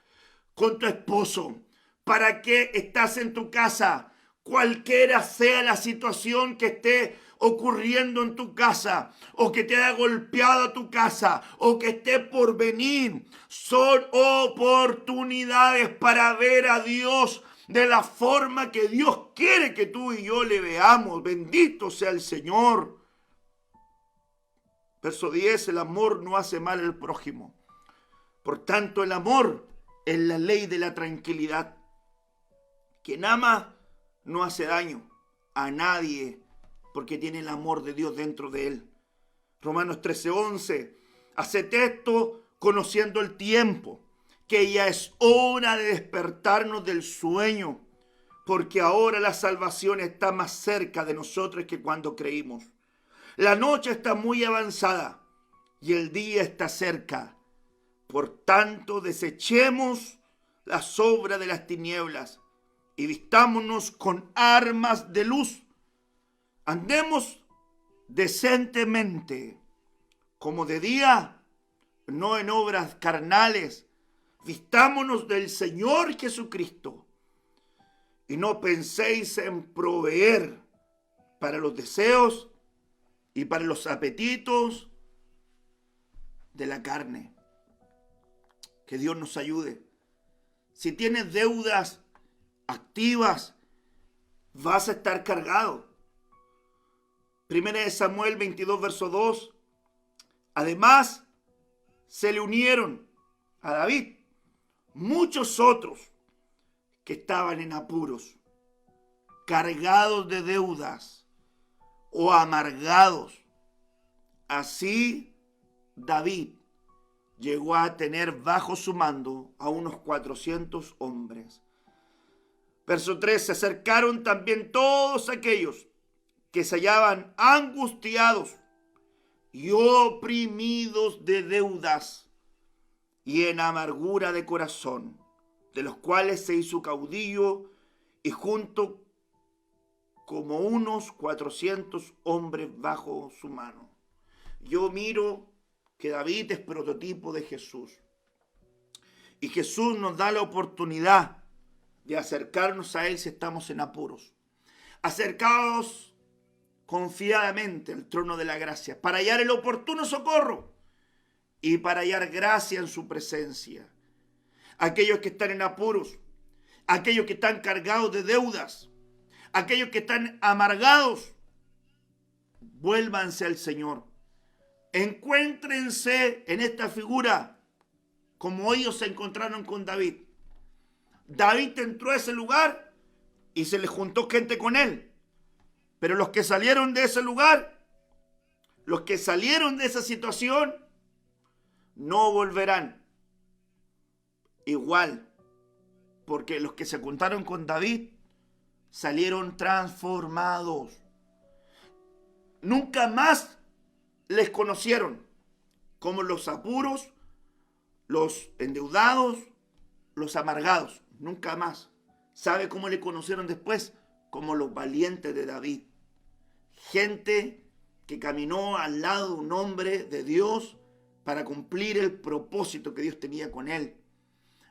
con tu esposo. ¿Para qué estás en tu casa? Cualquiera sea la situación que esté ocurriendo en tu casa, o que te haya golpeado tu casa, o que esté por venir, son oportunidades para ver a Dios de la forma que Dios quiere que tú y yo le veamos. Bendito sea el Señor. Verso 10, el amor no hace mal al prójimo. Por tanto, el amor es la ley de la tranquilidad. Quien ama no hace daño a nadie porque tiene el amor de Dios dentro de él. Romanos 13:11, haced esto conociendo el tiempo, que ya es hora de despertarnos del sueño, porque ahora la salvación está más cerca de nosotros que cuando creímos. La noche está muy avanzada y el día está cerca. Por tanto, desechemos las obras de las tinieblas y vistámonos con armas de luz. Andemos decentemente, como de día, no en obras carnales. Vistámonos del Señor Jesucristo y no penséis en proveer para los deseos y para los apetitos de la carne. Que Dios nos ayude. Si tienes deudas activas, vas a estar cargado. 1 Samuel 22, verso 2. Además, se le unieron a David muchos otros que estaban en apuros, cargados de deudas o amargados. Así David llegó a tener bajo su mando a unos 400 hombres. Verso 3, se acercaron también todos aquellos que se hallaban angustiados y oprimidos de deudas y en amargura de corazón, de los cuales se hizo caudillo y junto como unos 400 hombres bajo su mano. Yo miro que David es prototipo de Jesús. Y Jesús nos da la oportunidad de acercarnos a Él si estamos en apuros. Acercaos confiadamente al trono de la gracia para hallar el oportuno socorro y para hallar gracia en su presencia. Aquellos que están en apuros, aquellos que están cargados de deudas, aquellos que están amargados, vuélvanse al Señor. Encuéntrense en esta figura como ellos se encontraron con David. David entró a ese lugar y se le juntó gente con él. Pero los que salieron de ese lugar, los que salieron de esa situación, no volverán igual. Porque los que se juntaron con David salieron transformados. Nunca más les conocieron como los apuros, los endeudados, los amargados. Nunca más. ¿Sabe cómo le conocieron después? Como los valientes de David. Gente que caminó al lado de un hombre de Dios para cumplir el propósito que Dios tenía con él.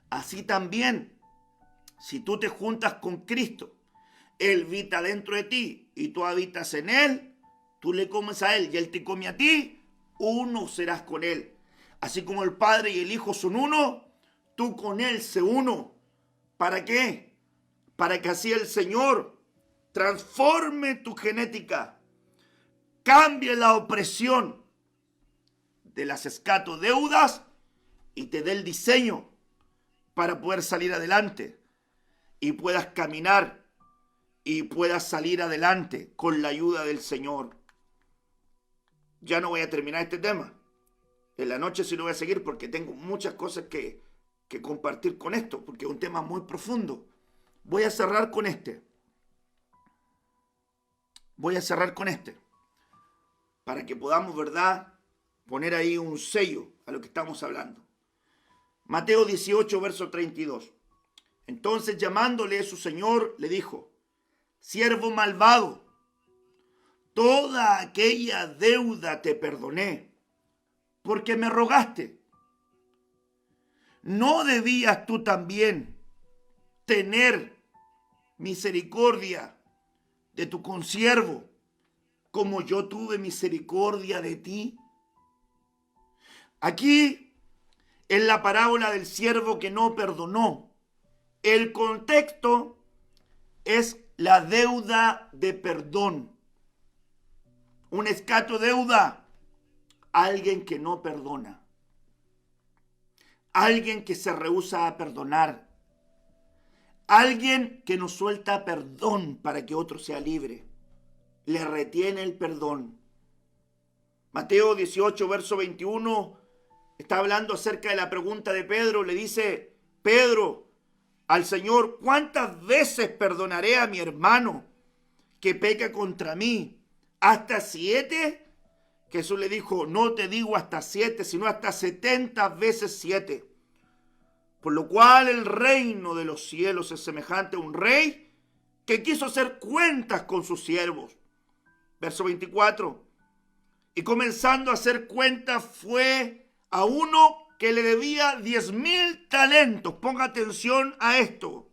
Así también, si tú te juntas con Cristo, Él habita dentro de ti y tú habitas en Él, tú le comes a Él y Él te come a ti, uno serás con Él. Así como el Padre y el Hijo son uno, tú con Él sé uno. ¿Para qué? Para que así el Señor transforme tu genética, cambie la opresión de las escatodeudas y te dé el diseño para poder salir adelante y puedas caminar y puedas salir adelante con la ayuda del Señor. Ya no voy a terminar este tema. En la noche sí lo voy a seguir porque tengo muchas cosas que compartir con esto, porque es un tema muy profundo. Voy a cerrar con este. Para que podamos, ¿verdad?, poner ahí un sello a lo que estamos hablando. Mateo 18, verso 32. Entonces, llamándole a su señor, le dijo: siervo malvado, toda aquella deuda te perdoné, porque me rogaste. ¿No debías tú también tener misericordia de tu consiervo, como yo tuve misericordia de ti? Aquí, en la parábola del siervo que no perdonó, el contexto es la deuda de perdón. Un escatodeuda, alguien que no perdona, alguien que se rehúsa a perdonar, alguien que no suelta perdón para que otro sea libre, le retiene el perdón. Mateo 18, verso 21, está hablando acerca de la pregunta de Pedro. Le dice Pedro al Señor: ¿cuántas veces perdonaré a mi hermano que peca contra mí? ¿Hasta 7? Jesús le dijo: no te digo hasta 7, sino hasta 70 veces 7. Por lo cual el reino de los cielos es semejante a un rey que quiso hacer cuentas con sus siervos. Verso 24. Y comenzando a hacer cuentas fue a uno que le debía 10,000 talentos. Ponga atención a esto.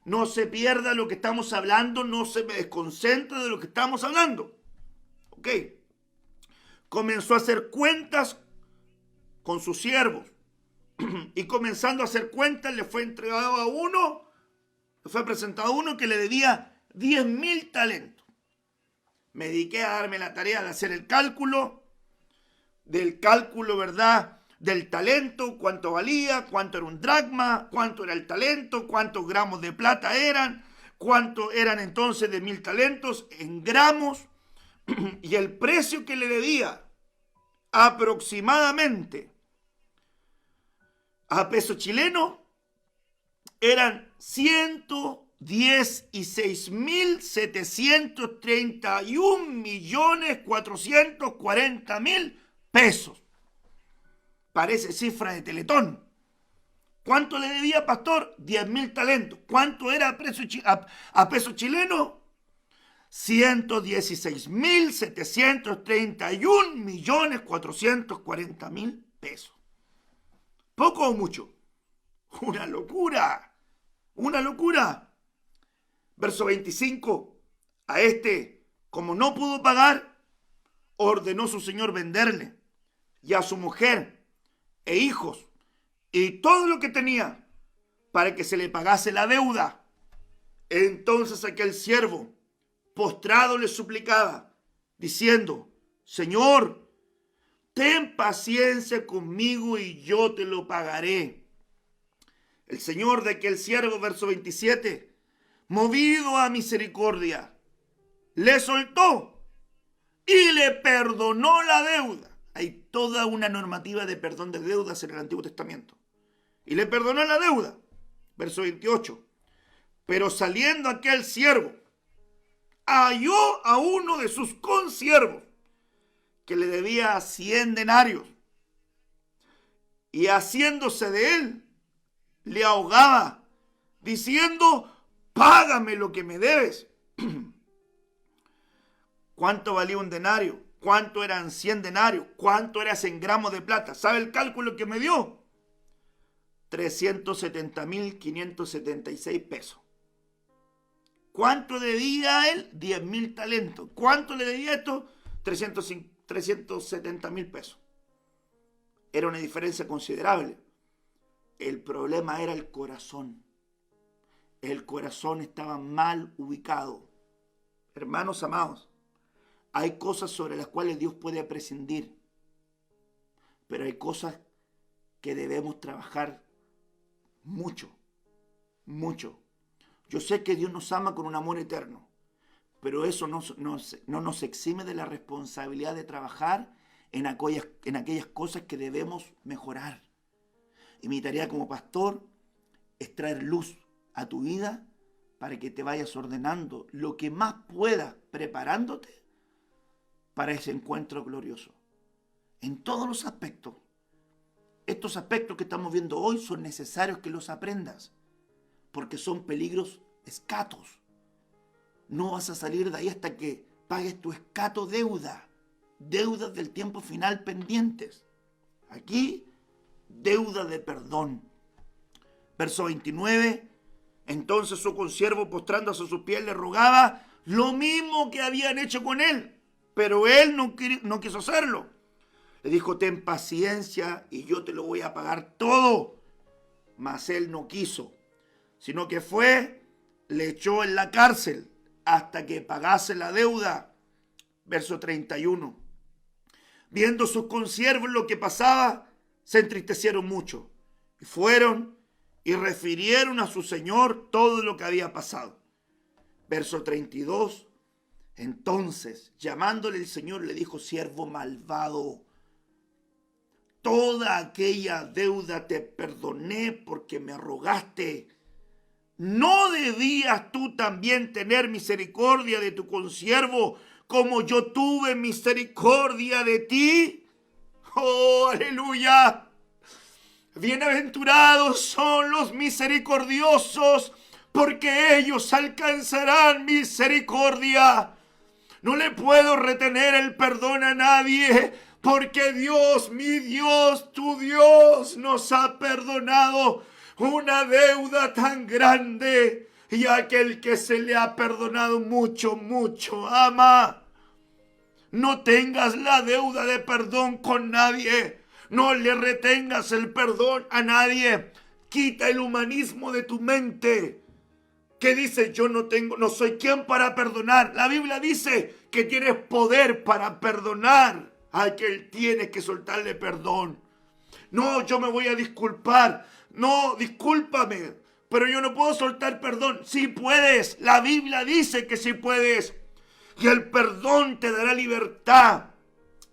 No se pierda lo que estamos hablando, no se me desconcentre de lo que estamos hablando. Ok. Comenzó a hacer cuentas con sus siervos. Y comenzando a hacer cuentas, le fue entregado a uno, le fue presentado a uno que le debía 10,000 talentos. Me dediqué a darme la tarea de hacer el cálculo, ¿verdad?, del talento, cuánto valía, cuánto era un dracma, cuánto era el talento, cuántos gramos de plata eran, cuánto eran entonces de 1,000 talentos en gramos, y el precio que le debía aproximadamente a peso chileno eran 116.731.440.000 pesos. Parece cifra de Teletón. ¿Cuánto le debía, pastor? 10,000 talentos. ¿Cuánto era a peso chileno? 116.731.440.000 pesos. ¿Poco o mucho? Una locura. Una locura. Verso 25. A este, como no pudo pagar, ordenó su señor venderle, y a su mujer e hijos y todo lo que tenía, para que se le pagase la deuda. Entonces aquel siervo, postrado, le suplicaba, diciendo: Señor, ten paciencia conmigo y yo te lo pagaré. El señor de aquel siervo, verso 27, movido a misericordia, le soltó y le perdonó la deuda. Hay toda una normativa de perdón de deudas en el Antiguo Testamento. Y le perdonó la deuda. Verso 28. Pero saliendo aquel siervo, halló a uno de sus consiervos que le debía 100 denarios. Y haciéndose de él, le ahogaba, diciendo: págame lo que me debes. ¿Cuánto valía un denario? ¿Cuánto eran 100 denarios? ¿Cuánto era 100 gramos de plata? ¿Sabe el cálculo que me dio? 370.576 pesos. ¿Cuánto debía él? 10.000 talentos. ¿Cuánto le debía esto? 370.000 pesos. Era una diferencia considerable. El problema era el corazón. El corazón estaba mal ubicado. Hermanos amados, hay cosas sobre las cuales Dios puede prescindir, pero hay cosas que debemos trabajar mucho, mucho. Yo sé que Dios nos ama con un amor eterno, pero eso no nos exime de la responsabilidad de trabajar en aquellas cosas que debemos mejorar. Y mi tarea como pastor es traer luz a tu vida para que te vayas ordenando lo que más puedas, preparándote para ese encuentro glorioso. En todos los aspectos. Estos aspectos que estamos viendo hoy son necesarios que los aprendas, porque son peligros escatos. No vas a salir de ahí hasta que pagues tu escato deuda. Deudas del tiempo final pendientes. Aquí, deuda de perdón. Verso 29. Entonces su consiervo, postrándose a sus pies, le rogaba lo mismo que habían hecho con él. Pero él no quiso hacerlo. Le dijo, ten paciencia y yo te lo voy a pagar todo. Mas él no quiso, sino que fue, le echó en la cárcel hasta que pagase la deuda. Verso 31. Viendo sus consiervos lo que pasaba, se entristecieron mucho. Y fueron y refirieron a su señor todo lo que había pasado. Verso 32. Entonces, llamándole el Señor, le dijo, siervo malvado, toda aquella deuda te perdoné porque me rogaste. ¿No debías tú también tener misericordia de tu consiervo como yo tuve misericordia de ti? ¡Oh, aleluya! Bienaventurados son los misericordiosos, porque ellos alcanzarán misericordia. No le puedo retener el perdón a nadie, porque Dios, mi Dios, tu Dios, nos ha perdonado una deuda tan grande. Y aquel que se le ha perdonado mucho, mucho ama. No tengas la deuda de perdón con nadie. No le retengas el perdón a nadie. Quita el humanismo de tu mente. Que dice, yo no soy quien para perdonar. La Biblia dice que tienes poder para perdonar a quien tienes que soltarle perdón. No, yo me voy a disculpar. No, discúlpame, pero yo no puedo soltar perdón. Sí puedes. La Biblia dice que sí puedes. Y el perdón te dará libertad.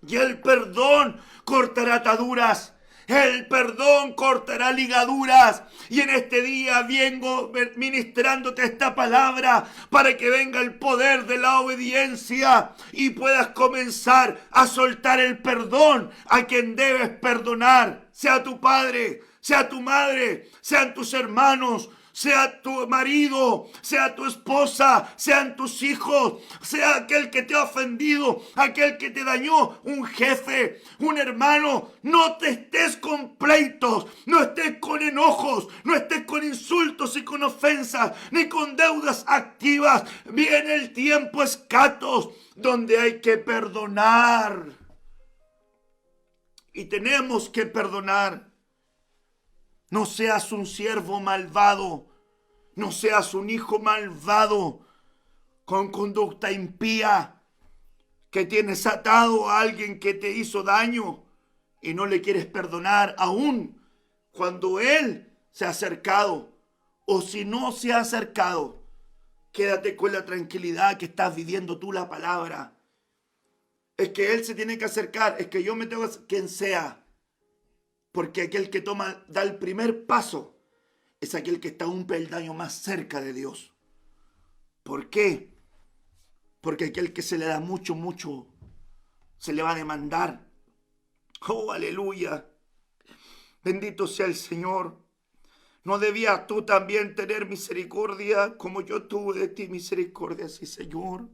Y el perdón cortará ataduras. El perdón cortará ligaduras. Y en este día vengo ministrándote esta palabra para que venga el poder de la obediencia y puedas comenzar a soltar el perdón a quien debes perdonar. Sea tu padre, sea tu madre, sean tus hermanos, sea tu marido, sea tu esposa, sean tus hijos, sea aquel que te ha ofendido, aquel que te dañó, un jefe, un hermano. No te estés con pleitos, no estés con enojos, no estés con insultos y con ofensas, ni con deudas activas. Viene el tiempo escatos donde hay que perdonar. Y tenemos que perdonar. No seas un siervo malvado, no seas un hijo malvado con conducta impía, que tienes atado a alguien que te hizo daño y no le quieres perdonar aún cuando él se ha acercado. O si no se ha acercado, quédate con la tranquilidad que estás viviendo tú la palabra. Es que él se tiene que acercar, es que yo me tengo que acercar, quien sea. Porque aquel que da el primer paso es aquel que está un peldaño más cerca de Dios. ¿Por qué? Porque aquel que se le da mucho, se le va a demandar. ¡Oh, aleluya! Bendito sea el Señor. ¿No debías tú también tener misericordia como yo tuve de ti misericordia? Sí, Señor.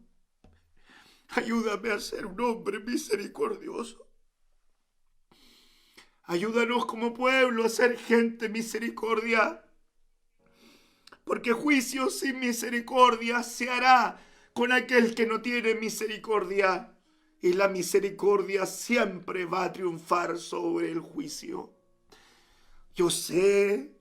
Ayúdame a ser un hombre misericordioso. Ayúdanos como pueblo a ser gente de misericordia, porque juicio sin misericordia se hará con aquel que no tiene misericordia, y la misericordia siempre va a triunfar sobre el juicio. Yo sé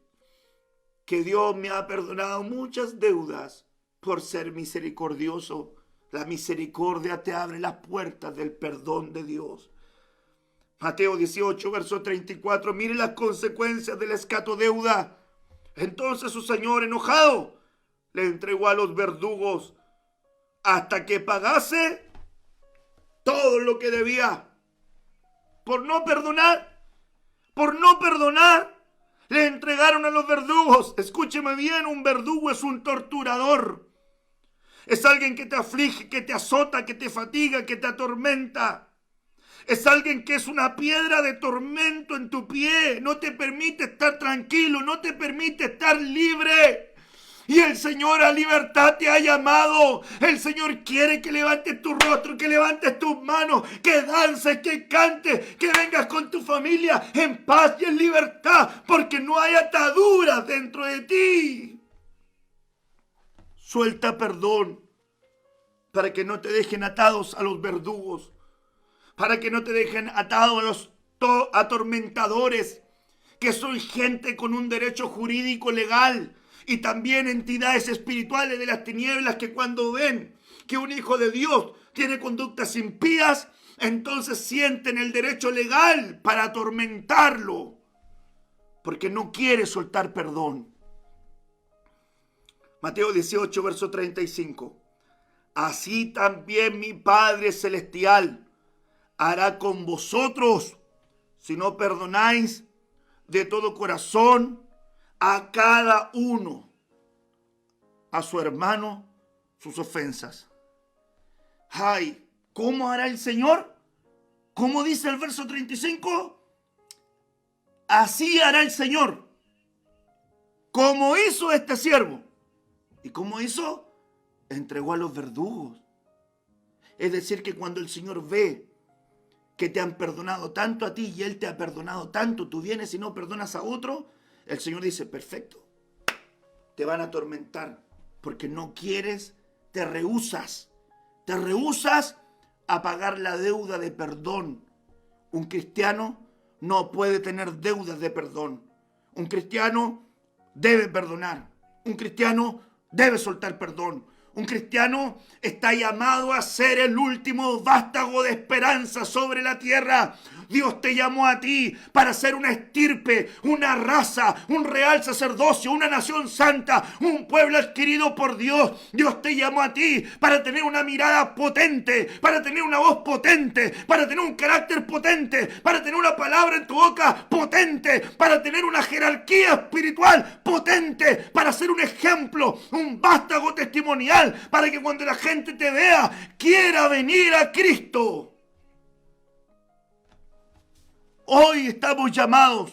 que Dios me ha perdonado muchas deudas por ser misericordioso. La misericordia te abre las puertas del perdón de Dios. Mateo 18, verso 34. Mire las consecuencias del escatodeuda. Entonces su señor, enojado, le entregó a los verdugos hasta que pagase todo lo que debía. Por no perdonar, le entregaron a los verdugos. Escúcheme bien, un verdugo es un torturador. Es alguien que te aflige, que te azota, que te fatiga, que te atormenta. Es alguien que es una piedra de tormento en tu pie. No te permite estar tranquilo, no te permite estar libre. Y el Señor a libertad te ha llamado. El Señor quiere que levantes tu rostro, que levantes tus manos, que dances, que cantes, que vengas con tu familia en paz y en libertad, porque no hay ataduras dentro de ti. Suelta perdón para que no te dejen atados a los verdugos, para que no te dejen atado a los atormentadores, que son gente con un derecho jurídico legal, y también entidades espirituales de las tinieblas que cuando ven que un hijo de Dios tiene conductas impías, entonces sienten el derecho legal para atormentarlo, porque no quiere soltar perdón. Mateo 18, verso 35. Así también mi Padre Celestial hará con vosotros si no perdonáis de todo corazón a cada uno, a su hermano, sus ofensas. Ay, ¿cómo hará el Señor? ¿Cómo dice el verso 35? Así hará el Señor, como hizo este siervo. ¿Y cómo hizo? Entregó a los verdugos. Es decir, que cuando el Señor ve que te han perdonado tanto a ti y Él te ha perdonado tanto, tú vienes y no perdonas a otro, el Señor dice, perfecto, te van a atormentar porque no quieres, te rehusas a pagar la deuda de perdón. Un cristiano no puede tener deudas de perdón. Un cristiano debe perdonar. Un cristiano debe soltar perdón. Un cristiano está llamado a ser el último vástago de esperanza sobre la tierra. Dios te llamó a ti para ser una estirpe, una raza, un real sacerdocio, una nación santa, un pueblo adquirido por Dios. Dios te llamó a ti para tener una mirada potente, para tener una voz potente, para tener un carácter potente, para tener una palabra en tu boca potente, para tener una jerarquía espiritual potente, para ser un ejemplo, un vástago testimonial, para que cuando la gente te vea, quiera venir a Cristo. Hoy estamos llamados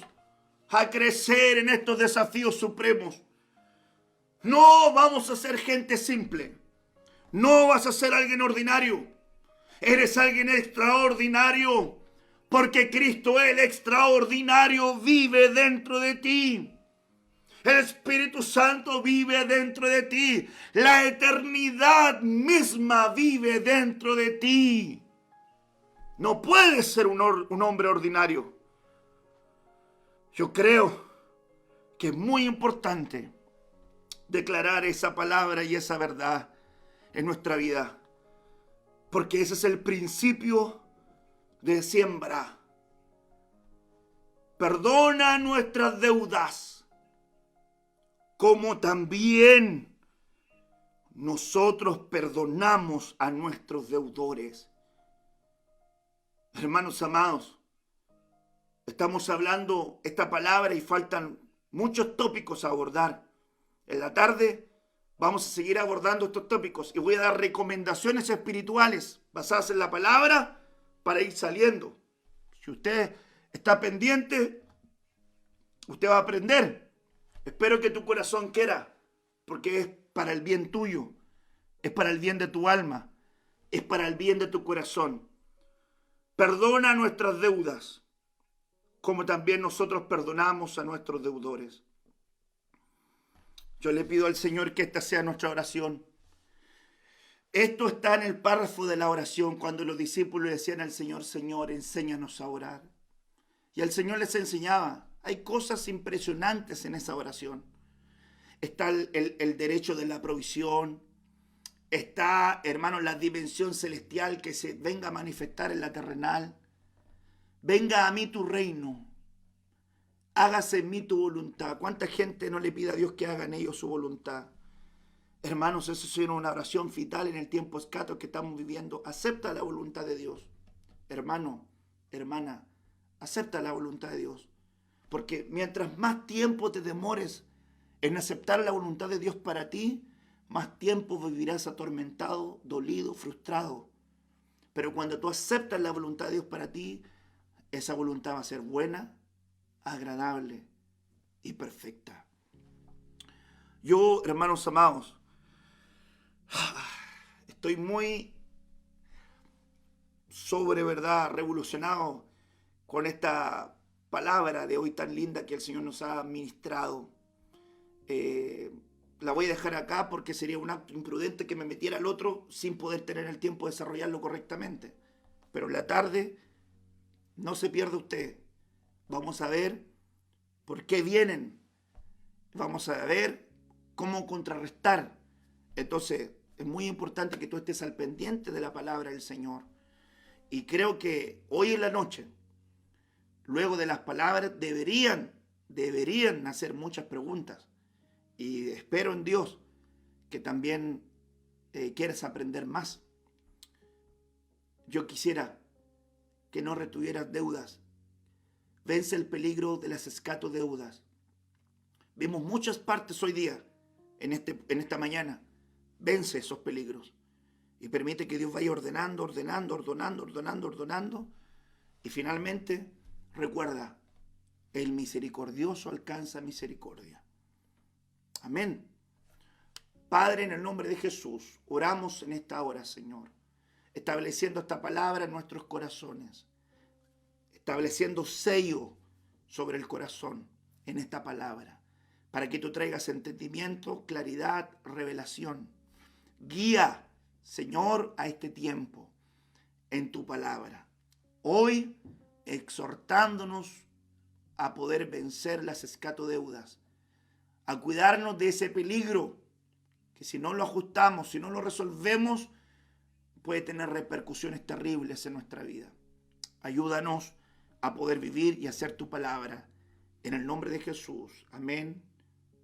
a crecer en estos desafíos supremos. No vamos a ser gente simple. No vas a ser alguien ordinario. Eres alguien extraordinario, porque Cristo, el extraordinario, vive dentro de ti. El Espíritu Santo vive dentro de ti. La eternidad misma vive dentro de ti. No puedes ser un hombre ordinario. Yo creo que es muy importante declarar esa palabra y esa verdad en nuestra vida, porque ese es el principio de siembra. Perdona nuestras deudas, como también nosotros perdonamos a nuestros deudores. Hermanos amados, estamos hablando esta palabra y faltan muchos tópicos a abordar. En la tarde vamos a seguir abordando estos tópicos y voy a dar recomendaciones espirituales basadas en la palabra para ir saliendo. Si usted está pendiente, usted va a aprender. Espero que tu corazón quiera, porque es para el bien tuyo, es para el bien de tu alma, es para el bien de tu corazón. Perdona nuestras deudas, como también nosotros perdonamos a nuestros deudores. Yo le pido al Señor que esta sea nuestra oración. Esto está en el párrafo de la oración, cuando los discípulos le decían al Señor, Señor, enséñanos a orar. Y el Señor les enseñaba. Hay cosas impresionantes en esa oración. Está el derecho de la provisión. Está, hermanos, la dimensión celestial que se venga a manifestar en la terrenal. Venga a mí tu reino. Hágase en mí tu voluntad. ¿Cuánta gente no le pide a Dios que haga en ellos su voluntad? Hermanos, eso es una oración vital en el tiempo escaso que estamos viviendo. Acepta la voluntad de Dios. Hermano, hermana, acepta la voluntad de Dios. Porque mientras más tiempo te demores en aceptar la voluntad de Dios para ti, más tiempo vivirás atormentado, dolido, frustrado. Pero cuando tú aceptas la voluntad de Dios para ti, esa voluntad va a ser buena, agradable y perfecta. Yo, hermanos amados, estoy muy revolucionado con esta palabra de hoy tan linda que el Señor nos ha ministrado. La voy a dejar acá porque sería un acto imprudente que me metiera al otro sin poder tener el tiempo de desarrollarlo correctamente. Pero en la tarde, no se pierda usted. Vamos a ver por qué vienen. Vamos a ver cómo contrarrestar. Entonces, es muy importante que tú estés al pendiente de la palabra del Señor. Y creo que hoy en la noche, luego de las palabras, deberían hacer muchas preguntas. Y espero en Dios que también quieras aprender más. Yo quisiera que no retuvieras deudas. Vence el peligro de las escatodeudas. Vimos muchas partes hoy día, en esta mañana. Vence esos peligros y permite que Dios vaya ordenando. Y finalmente, recuerda, el misericordioso alcanza misericordia. Amén. Padre, en el nombre de Jesús, oramos en esta hora, Señor, estableciendo esta palabra en nuestros corazones, estableciendo sello sobre el corazón en esta palabra, para que tú traigas entendimiento, claridad, revelación. Guía, Señor, a este tiempo en tu palabra. Hoy, exhortándonos a poder vencer las escatodeudas, a cuidarnos de ese peligro que si no lo ajustamos, si no lo resolvemos, puede tener repercusiones terribles en nuestra vida. Ayúdanos a poder vivir y hacer tu palabra. En el nombre de Jesús. Amén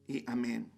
y amén.